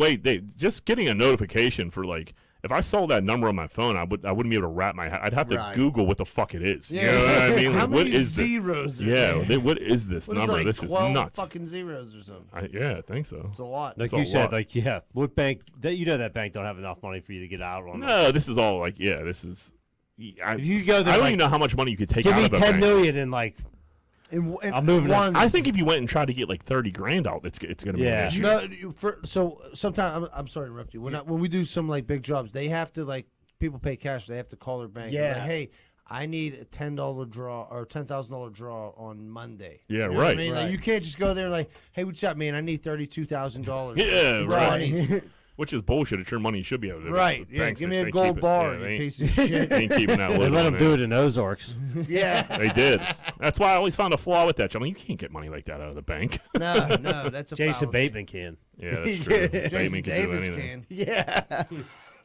just getting a notification for like. If I saw that number on my phone, I wouldn't be able to wrap my head. I'd have to Right. Google what the fuck it is. Yeah. You know what I mean? How Like, many what is this? zeros are Yeah, there? what is this What is number? like This is 12 nuts. fucking zeros or something. Yeah, I think so. It's a lot. Like It's a you said, lot. like what bank? That bank don't have enough money for you to get out on. No, this is all like this is. I If you go don't there, even like, know how much money you could take give out me of a 10 bank. million and like In I'm moving it. ones. I think if you went and tried to get like 30 grand out, it's going to be Yeah. an issue. No, so sometimes I'm sorry to interrupt you. When we do some like big jobs, they have to like people pay cash. They have to call their bank. Yeah. Like, hey, I need a $10 draw or $10,000 draw on Monday. Yeah, You know what right. I mean, Right. Like, you can't just go there like, hey, what's up, man? I need $32,000. Yeah, right. Right. Which is bullshit. It's your money. You should be able to. Right. The Yeah. banks, Give me they a gold keep it. bar, Yeah, you they piece of shit. ain't keeping that. they loaded let on them do there. it in Ozarks. Yeah. They did. That's why I always found a flaw with that. I mean, you can't get money like that out of the bank. No, that's a Jason fallacy. Bateman can. Yeah, that's true. Jason Bateman can do Davis anything. can. yeah.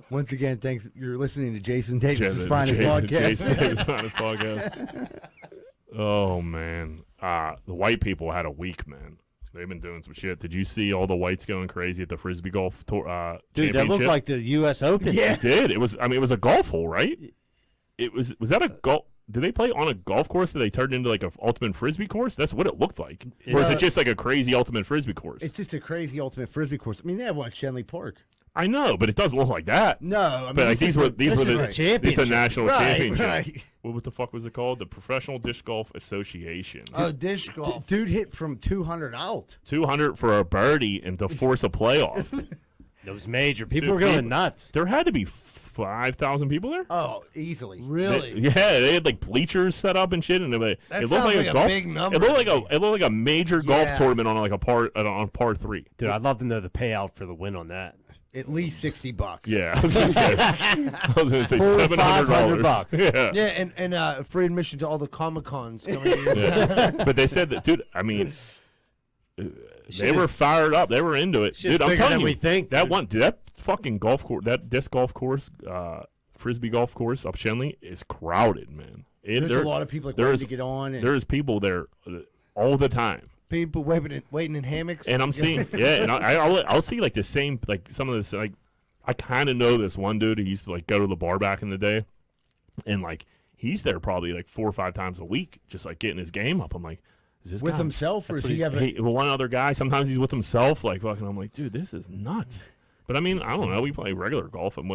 Once again, thanks. You're listening to Jason Davis' Jason- finest podcast. Jason Davis' finest podcast. Oh man, the white people had a week, man. They've been doing some shit. Did you see all the whites going crazy at the frisbee golf tour? Dude, that looked championship? like the U.S. Open. Yeah. It did. It was. I mean, it was a golf hole, right? It was. Was that a golf? did they play on a golf course that they turned into like a ultimate frisbee course? That's what it looked like. Or is it just like a crazy ultimate frisbee course? It's just a crazy ultimate frisbee course. I mean, they have one at Shenley Park. I know, but it doesn't look like that. No, I mean, but like these were the championship. These are national championship. Right. What the fuck was it called? The Professional Disc Golf Association. Oh, disc golf. Dude hit from 200 out. 200 for a birdie and to force a playoff. It was major. People were going nuts. There had to be 5,000 people there. Oh, easily. Really? They had like bleachers set up and shit, and it looked That like sounds a like a golf. big number. It looked like a major golf Yeah. tournament on like a par 3. Dude, I'd love to know the payout for the win on that. At least $60. Yeah, I was gonna say $700. $500. Yeah. Yeah, and free admission to all the Comic Cons coming in. Yeah. But they said that, dude. I mean, they were fired up. They were into it, dude. I'm bigger telling than you, we think, that dude. one, dude, that fucking golf course, that disc golf course, frisbee golf course up Shenley is crowded, man. There's a lot of people waiting to get on. And There's people there all the time. People waiting in hammocks. And I'm seeing, and I'll see like the same, like some of this, like I kind of know this one dude who used to like go to the bar back in the day, and like he's there probably like 4 or 5 times a week, just like getting his game up. I'm like, is this with guy, himself, or is he having? one other guy? Sometimes he's with himself, like fucking. I'm like, dude, this is nuts. But I mean, I don't know. We play regular golf, and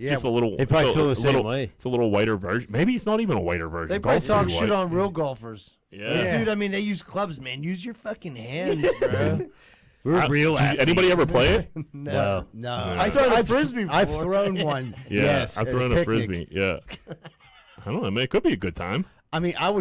just a little. They probably feel the same little, way. It's a little whiter version. Maybe it's not even a whiter version. They probably Golf's talk pretty shit white. on real golfers. Yeah. Dude, I mean, they use clubs, man. Use your fucking hands, bro. We're real Did athletes. anybody ever play it? No. No, Yeah. I've thrown a I've- frisbee I've before. thrown one. Yeah, yes, I've at thrown a picnic. frisbee. Yeah. I don't know. I mean, it could be a good time. I mean, I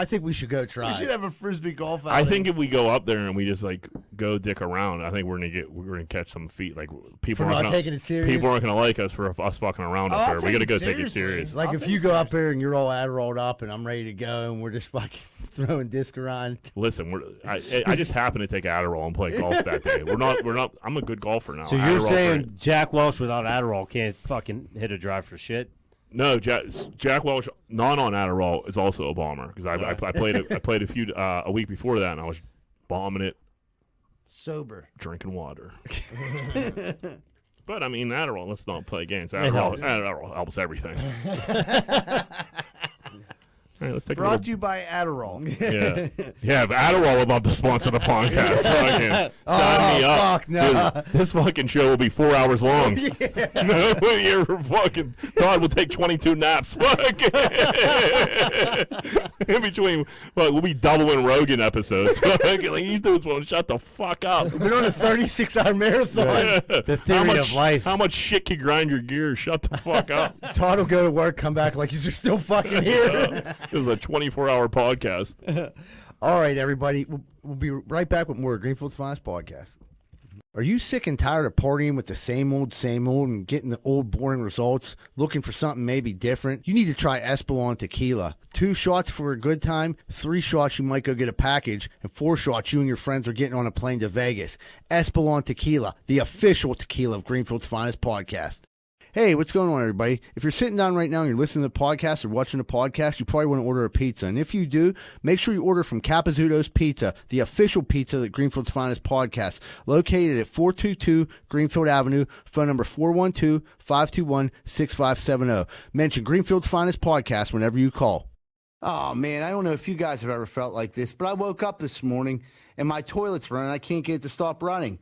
think we should go try. We should it. have a frisbee golf outing. I think if we go up there and we just like go dick around, I think we're gonna catch some feet. Like people For aren't not gonna, taking it serious? People aren't gonna like us for us fucking around up I'll there. We take gotta it go take it seriously. serious. Like I'll if take you it go up there and you're all Adderalled up and I'm ready to go and we're just fucking throwing disc around. Listen, I just happened to take Adderall and play golf that day. We're not. I'm a good golfer now. So you're Adderall's saying great. Jack Welch without Adderall can't fucking hit a drive for shit? No, Jack Welch, not on Adderall, is also a bomber because I played a week before that and I was bombing it, sober. drinking water. But I mean, Adderall. Let's not play games. helps. Adderall helps everything. All right, let's take a Brought little. to you by Adderall. Yeah, but Adderall would love to sponsor the podcast. Fucking sign me up. Fuck no. Dude, this fucking show will be 4 hours long. No, you're fucking Todd will take 22 naps. In between, we'll be doubling Rogan episodes. Like, these dudes won't shut the fuck up. We're on a 36-hour marathon. The theory of life. How much shit can grind your gears? Shut the fuck up. Todd will go to work, come back like you're still fucking here. It was a 24-hour podcast. All right, everybody. We'll be right back with more Greenfield's Finest podcast. Are you sick and tired of partying with the same old, and getting the old, boring results? Looking for something maybe different? You need to try Espolon Tequila. 2 shots for a good time, 3 shots you might go get a package, and 4 shots you and your friends are getting on a plane to Vegas. Espolon Tequila, the official tequila of Greenfield's Finest podcast. Hey, what's going on, everybody? If you're sitting down right now and you're listening to the podcast or watching the podcast, you probably want to order a pizza. And if you do, make sure you order from Capizzuto's Pizza, the official pizza that Greenfield's Finest podcast, located at 422 Greenfield Avenue, phone number 412-521-6570. Mention Greenfield's Finest podcast whenever you call. Oh, man, I don't know if you guys have ever felt like this, but I woke up this morning and my toilet's running. I can't get it to stop running.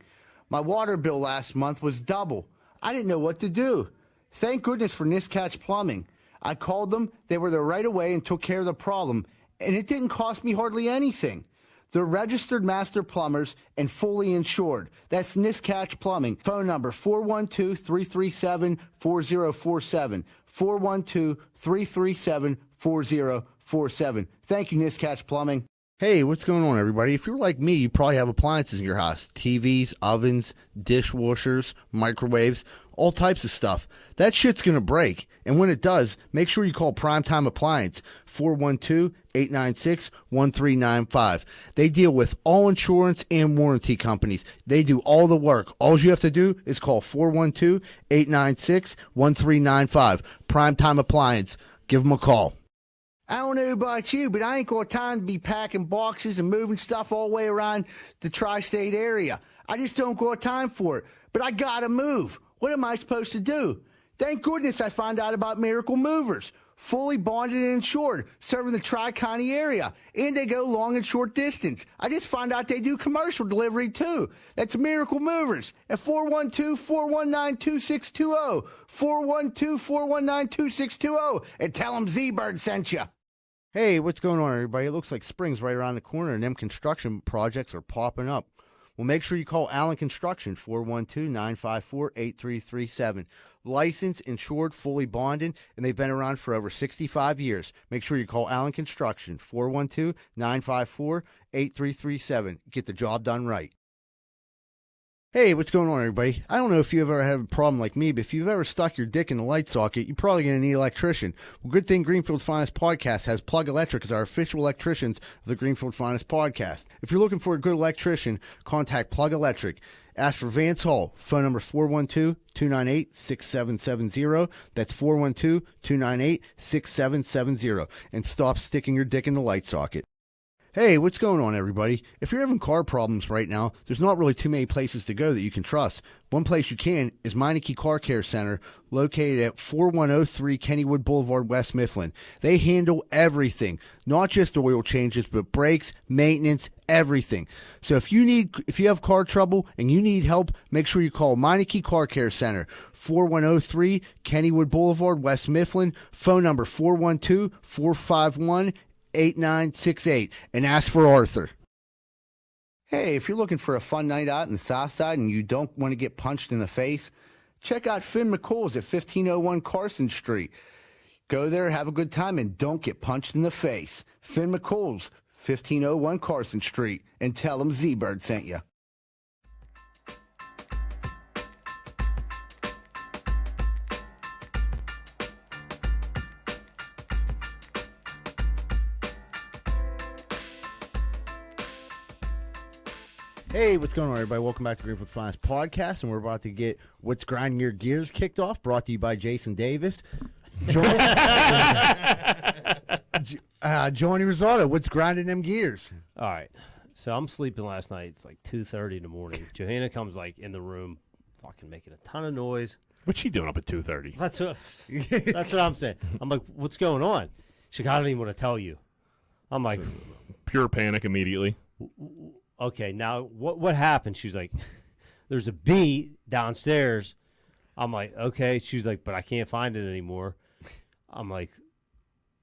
My water bill last month was double. I didn't know what to do. Thank goodness for Niscatch Plumbing. I called them, they were there right away and took care of the problem, and it didn't cost me hardly anything. They're registered master plumbers and fully insured. That's Niscatch Plumbing. Phone number 412-337-4047. 412-337-4047. Thank you, Niscatch Plumbing. Hey, what's going on, everybody? If you're like me, you probably have appliances in your house. TVs, ovens, dishwashers, microwaves, all types of stuff. That shit's going to break. And when it does, make sure you call Primetime Appliance, 412-896-1395. They deal with all insurance and warranty companies. They do all the work. All you have to do is call 412-896-1395. Primetime Appliance. Give them a call. I don't know about you, but I ain't got time to be packing boxes and moving stuff all the way around the tri-state area. I just don't got time for it. But I gotta move. What am I supposed to do? Thank goodness I found out about Miracle Movers. fully bonded and insured, serving the Tri-County area. And they go long and short distance. I just found out they do commercial delivery too. That's Miracle Movers at 412-419-2620. 412-419-2620. And tell them Z-Bird sent you. Hey, what's going on, everybody? It looks like spring's right around the corner, and them construction projects are popping up. Well, make sure you call Allen Construction, 412-954-8337. Licensed, insured, fully bonded, and they've been around for over 65 years. Make sure you call Allen Construction, 412-954-8337. Get the job done right. Hey, what's going on, everybody? I don't know if you've ever had a problem like me, but if you've ever stuck your dick in the light socket, you're probably going to need an electrician. Well, good thing Greenfield's Finest Podcast has Plug Electric as our official electricians of the Greenfield Finest Podcast. If you're looking for a good electrician, contact Plug Electric. Ask for Vance Hall. Phone number 412-298-6770. That's 412-298-6770. And stop sticking your dick in the light socket. Hey, what's going on, everybody? If you're having car problems right now, there's not really too many places to go that you can trust. One place you can is Meineke Car Care Center, located at 4103 Kennywood Boulevard, West Mifflin. They handle everything, not just oil changes, but brakes, maintenance, everything. So if you have car trouble and you need help, make sure you call Meineke Car Care Center, 4103 Kennywood Boulevard, West Mifflin. Phone number 412-451-8968, and ask for Arthur. Hey, if you're looking for a fun night out in the South Side and you don't want to get punched in the face, check out Finn McCool's at 1501 Carson Street. Go there, have a good time, and don't get punched in the face. Finn McCool's, 1501 Carson Street, and tell them Z-Bird sent you. Hey, what's going on, everybody? Welcome back to Greenfield's Finest Podcast, and we're about to get What's Grinding Your Gears kicked off, brought to you by Jason Davis. Johnny Rosado, what's grinding them gears? All right. So I'm sleeping last night. It's like 2:30 in the morning. Johanna comes like in the room, fucking making a ton of noise. What's she doing up at 2:30? That's what I'm saying. I'm like, what's going on? She's like, I don't even want to tell you. I'm like, Pure panic immediately. okay, now what happened? She's like, there's a bee downstairs. I'm like, okay. She's like, but I can't find it anymore. I'm like,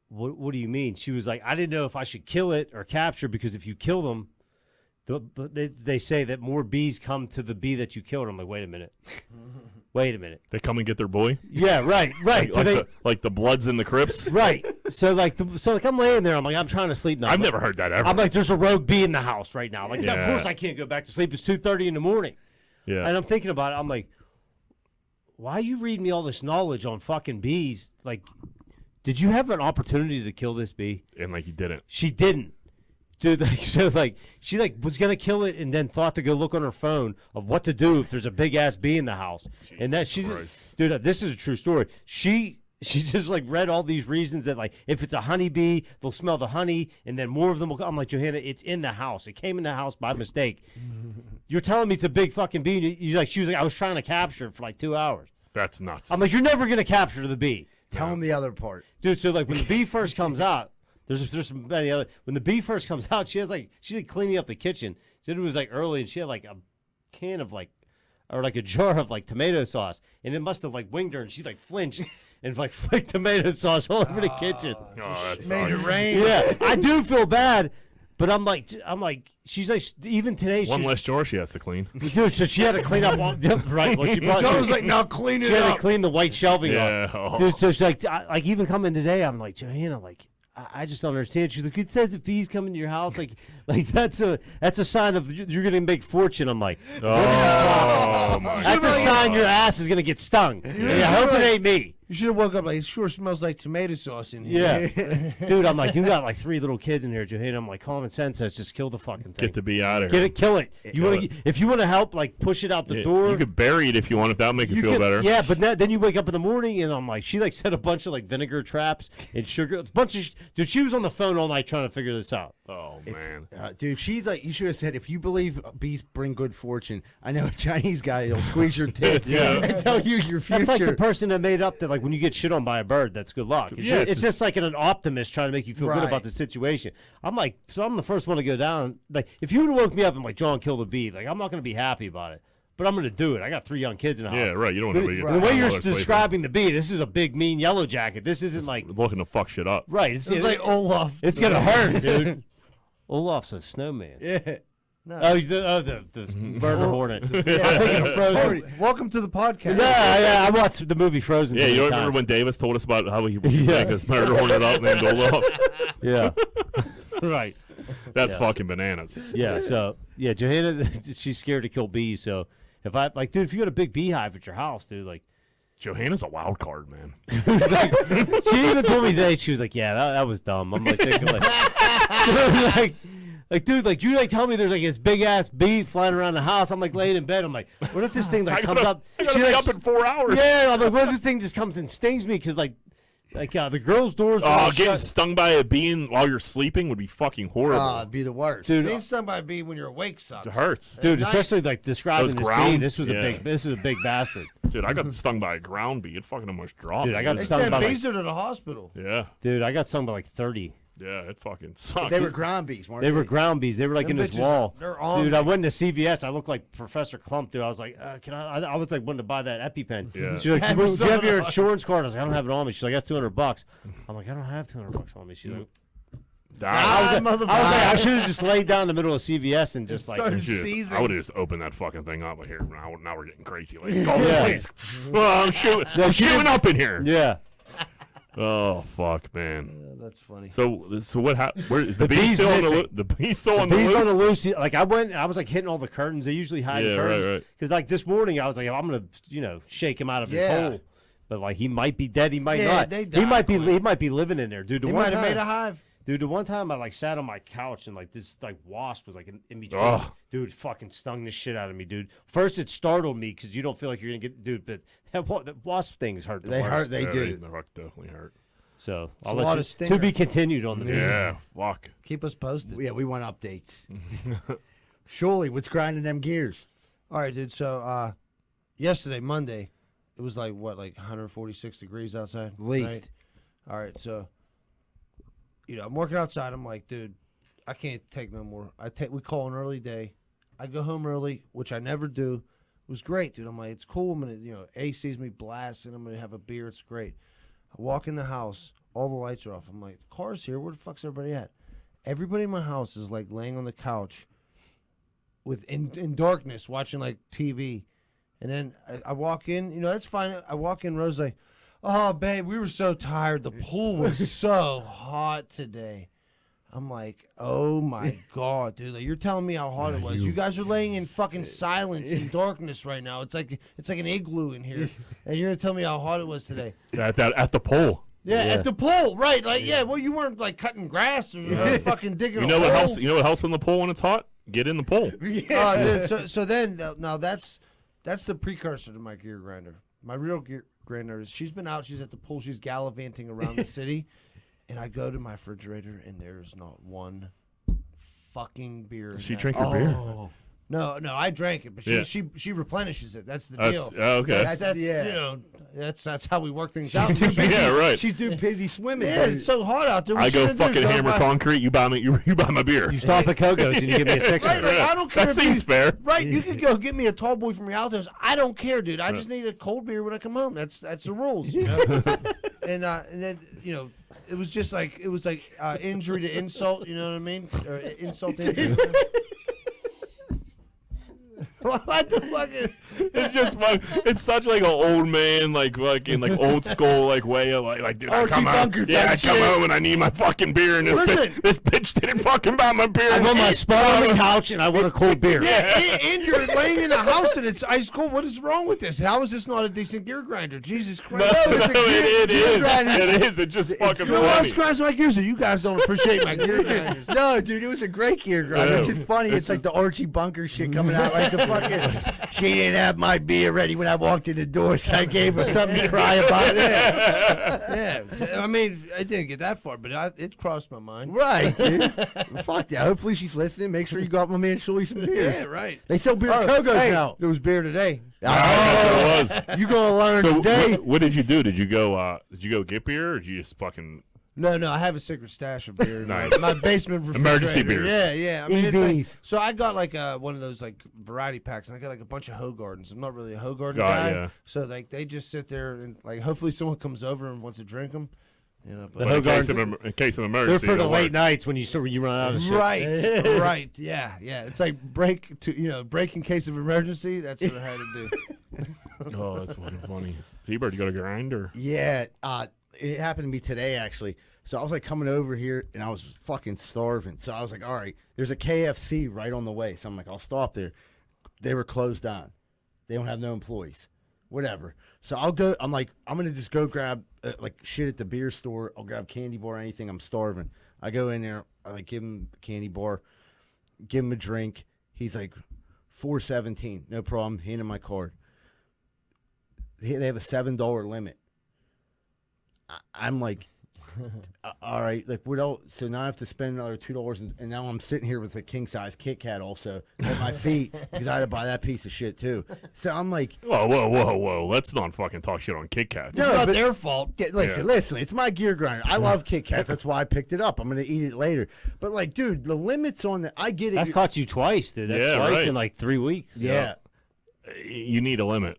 what do you mean? She was like, I didn't know if I should kill it or capture, because if you kill them, they say that more bees come to the bee that you killed. I'm like, wait a minute. They come and get their boy? Yeah, right. Like the Bloods and the Crips? Right. So I'm laying there. I'm like, I'm trying to sleep now. I've never heard that ever. I'm like, there's a rogue bee in the house right now. Like, Yeah. of course I can't go back to sleep. It's 2:30 in the morning. Yeah. And I'm thinking about it. I'm like, why are you reading me all this knowledge on fucking bees? Like, did you have an opportunity to kill this bee? And like you didn't. She didn't. Dude, she was gonna kill it and then thought to go look on her phone of what to do if there's a big ass bee in the house. And that dude, this is a true story. She just like read all these reasons that like if it's a honeybee, they'll smell the honey and then more of them will come. I'm like, Johanna, it's in the house. It came in the house by mistake. You're telling me it's a big fucking bee. She was like, I was trying to capture it for like 2 hours. That's nuts. I'm like, you're never gonna capture the bee. Tell him the other part. Dude, so like when the bee first comes out, there's many other. When the bee first comes out, she's like cleaning up the kitchen. So it was like early, and she had like a can of like, or like a jar of like tomato sauce, and it must have like winged her, and she like flinched and like flicked tomato sauce all over the kitchen. Oh, that's Made it rain. Yeah, I do feel bad, but I'm like, she's like, even today, one less chore she has to clean. dude. So she had to clean up all right. Well, John was like, now clean it she had up. to clean the white shelving Yeah. up. Dude, so she's like even coming today, I'm like, Johanna, like, I just don't understand. She's like, it says if bees come into your house, like that's a sign of you're gonna make fortune. I'm like, Oh, my that's a sign your ass is gonna get stung. Yeah, I hope it ain't me. You should have woke up like, it sure smells like tomato sauce in here. Yeah, dude. I'm like, you got like 3 little kids in here, Johanna. I'm like, common sense says just kill the fucking thing. Get the bee out of Get here. it, kill it. Kill If you want to help, like push it out the door. You could bury it if you want, if that'll make you feel could- better. Yeah, but then you wake up in the morning and I'm like, she like set a bunch of like vinegar traps and sugar. A bunch of dude. She was on the phone all night trying to figure this out. Oh man, dude, she's like, you should have said, if you believe bees bring good fortune, I know a Chinese guy will squeeze your tits and tell you your future. That's like the person that made up that, like, when you get shit on by a bird, that's good luck. It's just like an optimist trying to make you feel good about the situation. I'm like, so I'm the first one to go down. Like, if you would have woke me up and like, John, kill the bee, like, I'm not going to be happy about it. But I'm going to do it. I got 3 young kids in the house. Yeah, right. You don't want to be the way you're describing the bee, this is a big, mean yellow jacket. This isn't like looking to fuck shit up. Right. It's like Olaf. It's going to hurt, dude. Olaf's a snowman. Yeah. No. Oh, the murder hornet. I'm thinking of Frozen. Welcome to the podcast. Yeah. I watched the movie Frozen. Yeah, you don't remember when Davis told us about how he make his murder hornet up named Olaf? Yeah. Right. That's fucking bananas. Yeah. So Johanna, she's scared to kill bees. So if I like, dude, if you got a big beehive at your house, dude, like. Johanna's a wild card, man. She even told me today, she was like, yeah, that was dumb. I'm like, thinking like, dude, like, you like tell me there's like this big ass bee flying around the house. I'm like laying in bed. I'm like, what if this thing like comes up? I gotta be up in 4 hours. Yeah, I'm like, what if this thing just comes and stings me? Because like the girls' doors. Oh, getting stung by a bee while you're sleeping would be fucking horrible. It'd be the worst. Dude, being stung by a bee when you're awake sucks. It hurts. Dude, especially like describing this bee. This is a big bastard. Dude, I got stung by a ground bee. It fucking almost dropped. Dude, I got They stung sent by bees to the hospital. Yeah. Dude, I got stung by like 30. Yeah, it fucking sucks. They were ground bees, weren't they? They were ground bees. They were like Them in this bitches wall. they're on Dude, me. I went to CVS. I looked like Professor Clump, dude. I was like, can I was like wanting to buy that EpiPen. Yeah. She's like, Have do you some have of your the- insurance card? I was like, I don't have it on me. She's like, that's $200. I'm like, I don't have $200 on me. She's like, I was like, I should have just laid down in the middle of CVS and just like, started I seizing. would have just opened that fucking thing up. Like, here, now we're getting crazy. Like, Yeah. please. Well, I'm shooting up in here. yeah. Oh fuck, man. That's funny. So what happened? Where is the bee bee's still on the missing. the bee's still on the Bees loose? on the loose. Like I was like hitting all the curtains. They usually hide the Yeah, curtains. right. Because like this morning I was like, I'm gonna shake him out of his Yeah. hole. But like he might be dead. He might Yeah, not. they He die might be. quick. He might be living in there, dude. The They one might have time- made a hive. Dude, the one time I like sat on my couch and like this like wasp was like in between. Ugh. Dude, fucking stung the shit out of me, dude. First it startled me because you don't feel like you're gonna get, dude. But the wasp things hurt. The They worst. hurt. They Yeah, do. They definitely hurt. So It's I'll a let lot you- of stinger. to be continued on the Yeah, fuck. Keep us posted. Yeah, we want updates. Surely, what's grinding them gears? All right, dude. So yesterday, Monday, it was like what, like 146 degrees outside? At least. Right? All right, so I'm working outside. I'm like, dude, I can't take no more. We call an early day. I go home early, which I never do. It was great, dude. I'm like, it's cool. I'm gonna, AC's me blasting. I'm gonna have a beer. It's great. I walk in the house. All the lights are off. I'm like, the car's here. Where the fuck's everybody at? Everybody in my house is like laying on the couch in darkness watching like TV. And then I walk in, that's fine. I walk in, Rose's like, oh, babe, we were so tired. The pool was so hot today. I'm like, oh my God, dude. Like, you're telling me how hot it was. You guys are laying in fucking silence and darkness right now. It's like an igloo in here. And you're gonna tell me how hot it was today. At the pole. Yeah, at the pool, right? Like, well, you weren't like cutting grass or fucking digging. You know a what hole. helps? You know what helps in the pool when it's hot? Get in the pool. Dude, so then now that's the precursor to my gear grinder. My real gear grinder is she's been out. She's at the pool. She's gallivanting around the city, and I go to my refrigerator and there's not one fucking beer. Does she drink your beer? No, I drank it, but she replenishes it. That's the deal. Okay. That's how we work things out. Yeah, right. She's too busy swimming. Yeah, it's so hot out there. What I you go gonna do? fucking Go hammer buy- concrete. You buy my beer. You stop at Kogo's and you give me a sixer. Right, like, I don't care. That if seems you- fair. Right, you could go get me a tall boy from Rialto's. I don't care, dude. I just need a cold beer when I come home. That's the rules. You know? and then it was just like injury to insult. You know what I mean? Or insult to injury. What the fuck? It's just fun. It's such like an old man, like fucking like old school like way of like dude, I Archie come home, Bunker yeah, I type come shit. home and I need my fucking beer, and Listen. this bitch didn't fucking buy my beer. I'm on my spot on the couch and I want a cold beer. And you're laying in a house and it's ice cold. What is wrong with this? How is this not a decent gear grinder? Jesus No, Christ! it is. It is. It's just fucking You know what else funny. grinds my gears? So you guys don't appreciate my gear grinders. No, dude, it was a great gear grinder. It's just funny. It's like the Archie Bunker shit coming out like the She didn't have my beer ready when I walked in the door, so I gave her something to cry about. Yeah, I mean, I didn't get that far, but it crossed my mind. Right, dude. Fuck that. Hopefully she's listening. Make sure you go up my man Shirley some beers. Yeah, right. They sell beer Kogos now. There was beer today. Oh, It was. you gonna learn So today? what did you do? Did you go get beer, or did you just fucking? No, I have a secret stash of beer. Nice. My basement refrigerator. Emergency beers. Yeah. I mean, it's EVs. like, so I got like one of those like variety packs, and I got like a bunch of Hogardens. I'm not really a Hogarden guy, yeah. so like they just sit there and like hopefully someone comes over and wants to drink them. You know, But in case of They're emergency, for the they'll late work. nights when you run out of shit. right, yeah. It's like break in case of emergency. That's what I had to do. Oh, that's fucking funny. Z-Bird, you got a grind or? Yeah, it happened to me today actually. So I was like coming over here and I was fucking starving. So I was like, all right, there's a KFC right on the way. So I'm like, I'll stop there. They were closed down. They don't have no employees. Whatever. So I'll go. I'm like, I'm gonna just go grab like shit at the beer store. I'll grab candy bar or anything. I'm starving. I go in there. I like give him a candy bar, give him a drink. He's like, $4.17, no problem. Hand him my card. They have a $7 limit. I'm like, all right, like what else? So now I have to spend another $2, and now I'm sitting here with a king size Kit Kat also at my feet because I had to buy that piece of shit too. So I'm like, Whoa! Let's not fucking talk shit on Kit Kats. No, It's not but- their fault. listen, it's my gear grinder. I love Kit Kats. That's why I picked it up. I'm gonna eat it later. But like, dude, the limits on I get it. That's caught you twice, dude. That's Yeah, twice right. in like 3 weeks. yeah. You need a limit.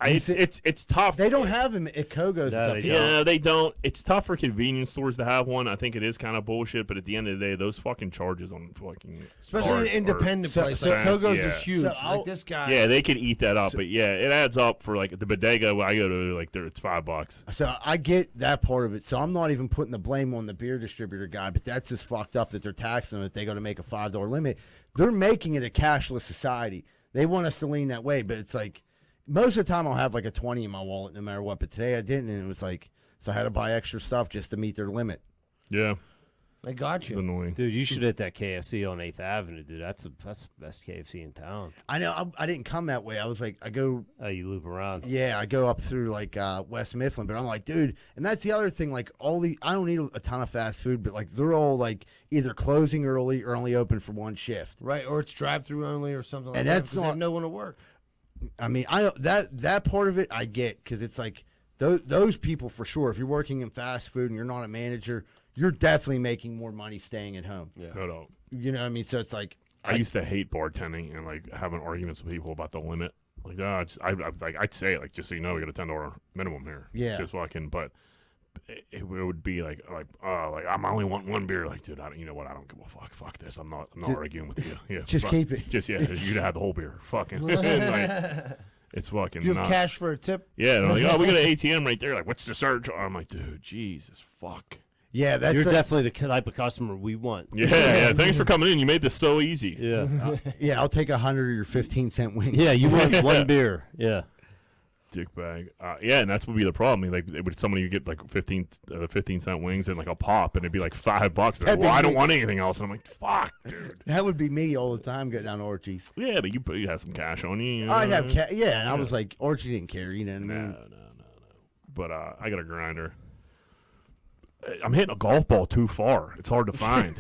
It's tough. They don't have them at Kogo's and No, stuff. they Yeah, they don't. It's tough for convenience stores to have one. I think it is kind of bullshit, but at the end of the day, those fucking charges on fucking Especially cars an are- independent so- place. so- Like Kogo's yeah. is huge. So I'll- like this guy. Yeah, they can eat that up, but yeah, it adds up for like the bodega where I go to. Like, there, it's $5. So I get that part of it. So I'm not even putting the blame on the beer distributor guy, but that's just fucked up that they're taxing them if they got to make a $5 limit. They're making it a cashless society. They want us to lean that way, but it's like most of the time I'll have like a 20 in my wallet no matter what. But today I didn't, and it was like, so I had to buy extra stuff just to meet their limit. Yeah, I got it's you. annoying. Dude, you should hit that KFC on 8th Avenue, dude. That's the best KFC in town. I know I didn't come that way. I was like, I go, Oh, you loop around. yeah, I go up through like West Mifflin, but I'm like, dude, and that's the other thing. Like I don't eat a ton of fast food, but like they're all like either closing early or only open for one shift. Right, or it's drive-through only or something like And that. that's because they not- have no one to work. I mean, I don't, that part of it I get because it's like those people for sure. If you're working in fast food and you're not a manager, you're definitely making more money staying at home. Yeah. No. You know what I mean? So it's like I used to hate bartending and like having arguments with people about the limit. Like, I'd say like, just so you know, we got a $10 minimum here. Yeah. just fucking. But it would be like I'm only want one beer. Like, dude, you know what? I don't give a fuck. Fuck this. I'm not arguing with you. Yeah, just fuck. keep it. Just you'd have the whole beer. Fucking. Like, it's fucking. Do you have nuts. cash for a tip? Yeah, they're like, oh, we got an ATM right there. Like, what's the surge? I'm like, dude, Jesus, fuck. Yeah, that's You're a- definitely the type of customer we want. Yeah. Thanks for coming in. You made this so easy. Yeah. yeah. I'll take 100 of your 15-cent wings. Yeah, you want one beer. Yeah. Dick bag. Yeah, and that's would be the problem. Like, would somebody get like 15-cent wings and like a pop, and it'd be like $5. They're like, That'd be well, I don't me. want anything else, and I'm like, fuck, dude. That would be me all the time. Go down to Orchie's. Yeah, but you have some cash on you. You know I'd what I have mean? yeah, and I was like, Orchie didn't care. You know what I mean? No. But I got a grinder. I'm hitting a golf ball too far. It's hard to find.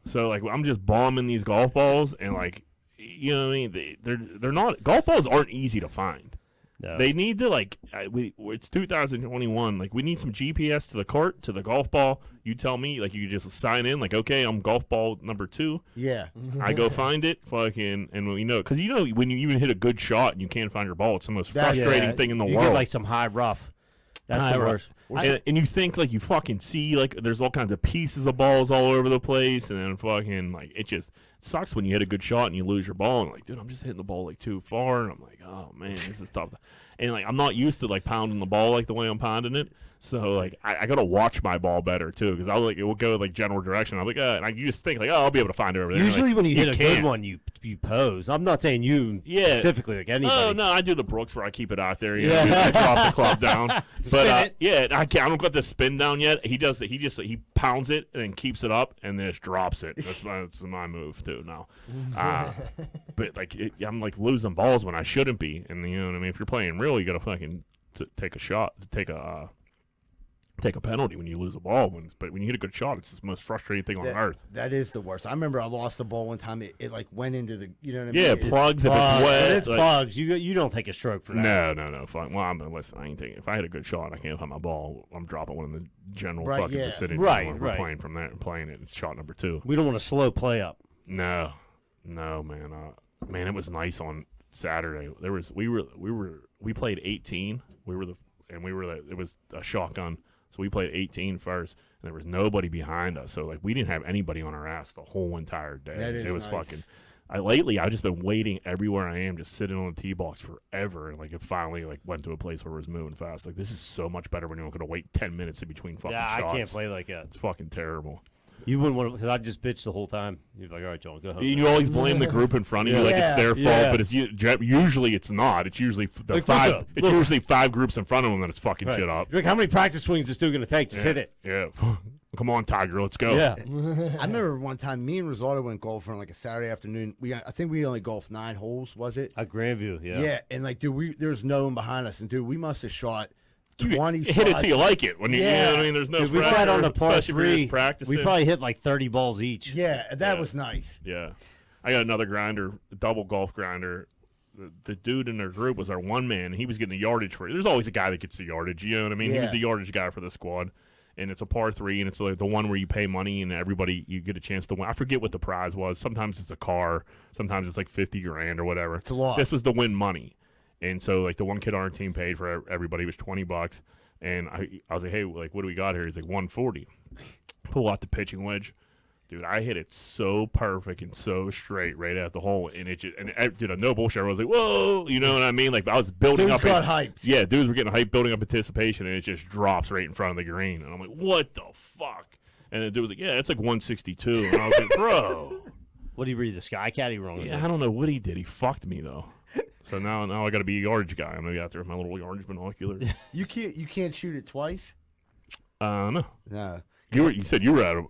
So like I'm just bombing these golf balls, and like, you know what I mean? They're not, golf balls aren't easy to find. No. They need to like it's 2021. Like we need some GPS to the cart, to the golf ball. You tell me, like you just sign in, like okay, I'm golf ball number 2. Yeah. I go find it, fucking, and we know, because you know when you even hit a good shot and you can't find your ball, it's the most That- frustrating Yeah, thing in the you world. get like some high rough. That's High the rough. worst. And you think like you fucking see like there's all kinds of pieces of balls all over the place, and then fucking like it just sucks when you hit a good shot and you lose your ball, and like, dude, I'm just hitting the ball like too far, and I'm like, oh man, this is tough. And like I'm not used to like pounding the ball like the way I'm pounding it, so like I gotta watch my ball better too, because I'll like it will go like general direction. I'm like, and you just think like, oh, I'll be able to find it over there. Usually Like, when you hit a can't. good one, you pose. I'm not saying you Yeah. specifically, like anybody. Oh no, I do the Brooks where I keep it out there. You Yeah. know, I drop the club down. Spin But it. yeah, I don't got the spin down yet. He does it. He pounds it and then keeps it up and then just drops it. That's my move too now. But like I'm like losing balls when I shouldn't be, and you know what I mean. If you're playing real, you got to fucking take a shot, take a penalty when you lose a ball. But when you hit a good shot, it's the most frustrating thing on earth. That is the worst. I remember I lost a ball one time. It like went into the, you know what I mean? Yeah, plugs if it's wet. It's plugs. You don't take a stroke for that. No. Fine. Well, listen. I ain't taking. If I had a good shot, I can't hit my ball. I'm dropping one in the general fucking vicinity. Right. We're playing from there and playing it. It's shot number 2. We don't want to slow play up. No, man. Man, it was nice on Saturday. We played 18. It was a shotgun. So we played 18 first, and there was nobody behind us. So, like, we didn't have anybody on our ass the whole entire day. It was nice. fucking – lately, I've just been waiting everywhere I am, just sitting on the tee box forever. And, like, it finally, like, went to a place where it was moving fast. Like, this is so much better when you're not going to wait 10 minutes in between fucking shots. I can't play like that. It's fucking terrible. You wouldn't want to, because I just bitch the whole time. You're like, all right, John, go home. You always blame the group in front of you like it's their fault, but it's usually it's not. It's usually usually 5 groups in front of them that it's fucking shit up. You're like, how many practice swings is Stu going to take? Just hit it. Yeah. Come on, Tiger, let's go. Yeah. I remember one time me and Rosaldo went golfing on like a Saturday afternoon. I think we only golfed 9 holes, was it? At Greenfield, yeah. Yeah, and like, dude, there was no one behind us, and dude, we must have shot 20 you shots. hit it till you like it. When you know what I mean, there's no Dude, we pressure, sat on the par especially when you're 3. just practicing. We probably hit like 30 balls each. Yeah, that was nice. Yeah. I got another grinder, a double golf grinder. The dude in their group was our one man. He was getting the yardage for it. There's always a guy that gets the yardage. You know what I mean? He was the yardage guy for the squad. And it's a par 3, and it's like the one where you pay money and everybody, you get a chance to win. I forget what the prize was. Sometimes it's a car. Sometimes it's like 50 grand or whatever. It's a lot. This was to win money. And so, like, the one kid on our team paid for everybody. It was $20. And I was like, hey, like, what do we got here? He's like, 140. Pull out the pitching wedge. Dude, I hit it so perfect and so straight right at the hole. And it just, dude, no bullshit. I was like, whoa, you know what I mean? Like, I was building Dudes up. got hyped. Yeah, dudes were getting hyped, building up anticipation, and it just drops right in front of the green. And I'm like, what the fuck? And the dude was like, yeah, it's like 162. And I was like, bro. What did he read? The Sky Caddy wrong? Yeah, I don't know what he did. He fucked me, though. So now I got to be a yardage guy. I'm going to be out there with my little yardage binocular. You can't shoot it twice? No. No. You said you were out of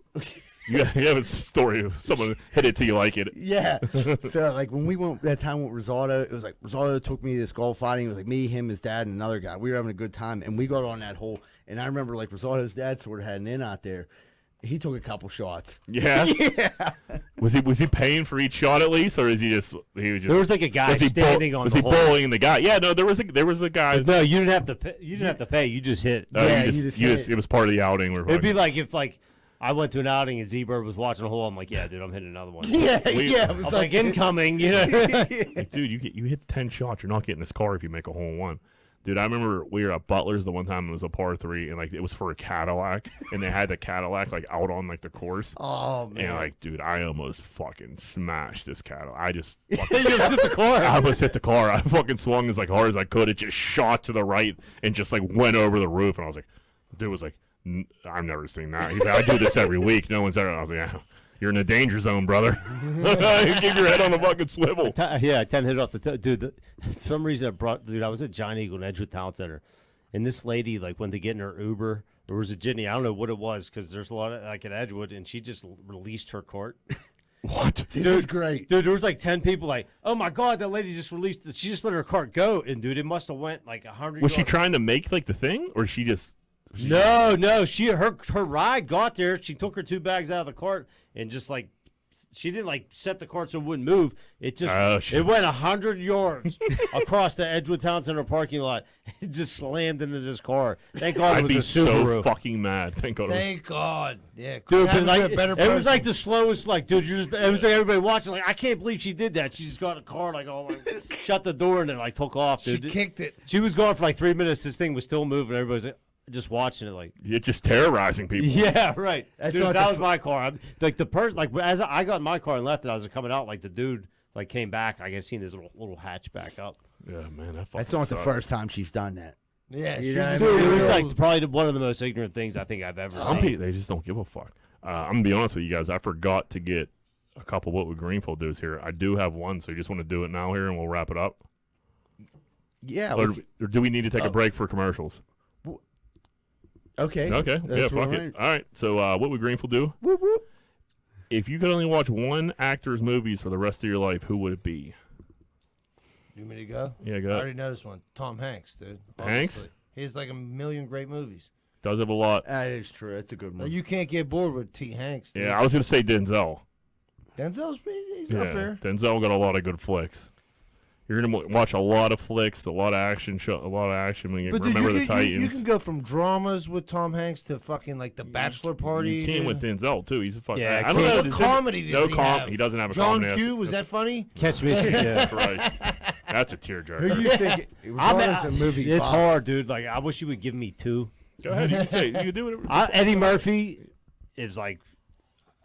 you have a story of someone hit it till you like it. Yeah. So, like, when we went that time with Rosaldo, it was like Rosaldo took me to this golf fighting. It was like me, him, his dad, and another guy. We were having a good time, and we got on that hole. And I remember, like, Rosaldo's dad sort of had an in out there. He took a couple shots. Yeah. Yeah. Was he paying for each shot at least, or is he was just There was like a guy standing on was the he hole. bullying the guy? Yeah, no, there was a guy. But no, you didn't have to pay. You didn't have to pay. You just hit. Yeah, you just it was part of the outing. It'd be like if I went to an outing and Z-Bird was watching a hole. I'm like, yeah, dude, I'm hitting another one. Yeah, yeah. It was I'm like incoming. You know? Like, dude, you hit 10 shots. You're not getting this car if you make a hole in one. Dude, I remember we were at Butler's the one time. It was a par 3, and like it was for a Cadillac, and they had the Cadillac like out on like the course. Oh man! And like, dude, I almost fucking smashed this Cadillac. I just You almost hit the car. I almost hit the car. I fucking swung as like hard as I could. It just shot to the right and just like went over the roof. And I was like, dude was like, I've never seen that. He's like, I do this every week. No one's ever. I was like, yeah. You're in a danger zone, brother. Keep your head on the fucking swivel. Yeah, 10 hit off the dude. For some reason, I was at Giant Eagle in Edgewood Town Center, and this lady like went to get in her Uber, or was it Ginny? I don't know what it was because there's a lot of like at Edgewood, and she just released her cart. What? This is great, dude. There was like 10 people like, oh my god, that lady just released. She just let her cart go, and dude, it must have went like 100. Was she trying to make like the thing, or she just? No. Her ride got there. She took her 2 bags out of the cart and just like she didn't like set the cart so it wouldn't move. It just it went 100 yards across the Edgewood Town Center parking lot. It just slammed into this car. Thank God it was I'd be a Subaru. so fucking mad. Thank God. Thank God. Yeah, dude. But like, a better it was like the slowest. Like, dude, it was like everybody watching. Like, I can't believe she did that. She just got a car, like all like, shut the door and then like took off. Dude, she kicked it. She was gone for like 3 minutes. This thing was still moving. Everybody's like, just watching it like you're just terrorizing people. Yeah, right. That's dude, not that was my car. Like the person, like as I got in my car and left, and I was coming out, like the dude, like came back. I guess seen his little hatch back up. Yeah, man, that's not the first time she's done that. Yeah, You she's know just what I mean? It was like probably one of the most ignorant things I think I've ever Some seen. people, they just don't give a fuck. I'm gonna be honest with you guys. I forgot to get a couple. What would Greenfield do here? I do have one, so you just want to do it now here, and we'll wrap it up. Yeah. Or do we need to take a break for commercials? Okay. Okay. Yeah, That's fuck right. it. All right. So what would Greenfield do? Whoop, whoop. If you could only watch one actor's movies for the rest of your life, who would it be? You want me to go? Yeah, I go. already know this one. Tom Hanks, dude. Hanks? Honestly. He has like a million great movies. Does have a lot. That is true. That's a good Now, one. you can't get bored with T. Hanks. Dude. Yeah, I was gonna say Denzel. Denzel's he's Yeah, up there. Denzel got a lot of good flicks. You're gonna watch a lot of flicks, a lot of action, when you But dude, remember the you Titans. can go from dramas with Tom Hanks to fucking like the Bachelor Party. You can with Denzel too. He's a fucking. Yeah, I don't know. What does comedy it, does no he com. have? He doesn't have a John comedy. Q. Was that funny? Catch me. Yeah. Christ. That's a Who tearjerker. you think? Regardless of movie, It's Bob. hard, dude. Like, I wish you would give me two. Go ahead. You can say. You can do whatever. Eddie Murphy is like,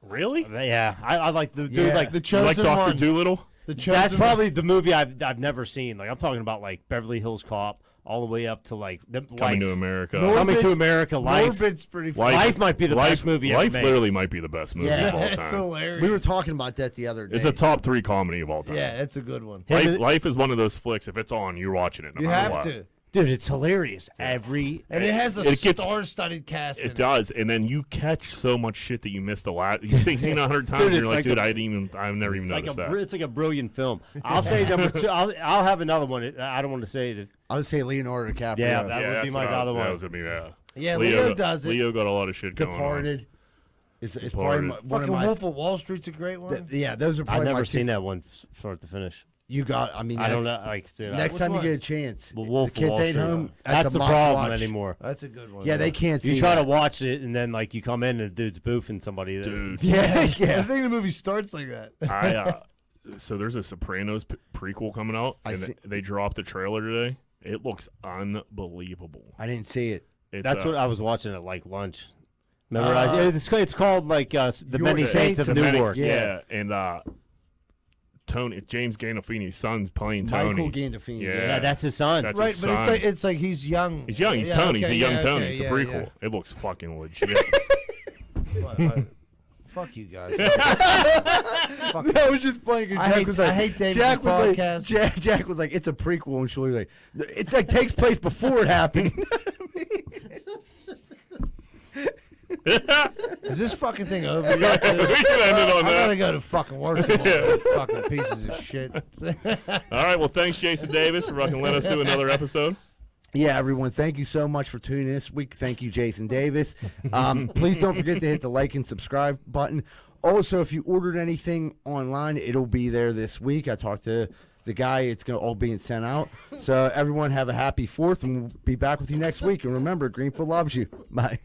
Really? yeah. I like the dude. Yeah. Like, The You like Chosen Doctor One. Doolittle? The Chosen that's One. probably the movie I've never seen. Like, I'm talking about like Beverly Hills Cop, all the way up to like Coming to America. Coming to America. Life. Norbit's pretty funny. Life might be the best movie ever Life made. literally might be the best movie Yeah. of all It's time. hilarious. We were talking about that the other day. It's a top 3 comedy of all time. Yeah, it's a good one. Life is one of those flicks. If it's on, you're watching it. No You matter have what. to. Dude, it's hilarious. And it has a It gets- star-studded cast. in It does, and then you catch so much shit that you missed the last. You've seen it 100 times. Dude, and you're it's like, like dude, a- I've never even It's like noticed that. it's like a brilliant film. I'll say number 2. I'll have another one. I don't want to say it. I would say Leonardo DiCaprio. Yeah, that would that's be my what other one. That was gonna be Yeah, Leo does it. Leo got a lot of shit going on. Departed. It's Departed. probably one of Fucking my. Wolf of Wall Street's a great one. Yeah, those are I've probably never my seen two. that one start to finish. You got. I mean, I don't that's- know. Like, dude, Next Which time one? you get a chance, Wolf the of kids Wall ain't Street. home. That's a the must problem watch. anymore. That's a good one. Yeah, they can't see. You try that. to watch it, and then like you come in, and the dude's boofing somebody. Dude, Yeah, I yeah. think the movie starts like that. so there's a Sopranos prequel coming out, I and see- they dropped the trailer today. It looks unbelievable. I didn't see it. It's, That's what I was watching at like lunch. Remember, it's called like the Your Many Saints of the many- Newark. Yeah, and Tony James Gandolfini's son's playing Tony. Michael Gandolfini. Yeah. Yeah, that's his son. That's Right, his but son. it's like he's young. He's young. He's Yeah, Tony. okay, he's a young yeah, Tony. okay, It's a yeah, prequel. yeah. It looks fucking legit. Fuck you guys. That was just funny because I Jack hate- was like, I hate David's Jack was like, podcast. Jack was like, it's a prequel, and Shirley was like, it's like takes place before it happened. Is this fucking thing over yet? We can end it on I gotta that. go to fucking work. tomorrow, fucking pieces of shit. All right. Well, thanks, Jason Davis, for fucking letting us do another episode. Yeah, everyone, thank you so much for tuning in this week. Thank you, Jason Davis. Please don't forget to hit the like and subscribe button. Also, if you ordered anything online, it'll be there this week. I talked to the guy. It's going to all being sent out. So everyone have a happy 4th, and we'll be back with you next week. And remember, Greenfield loves you. Bye.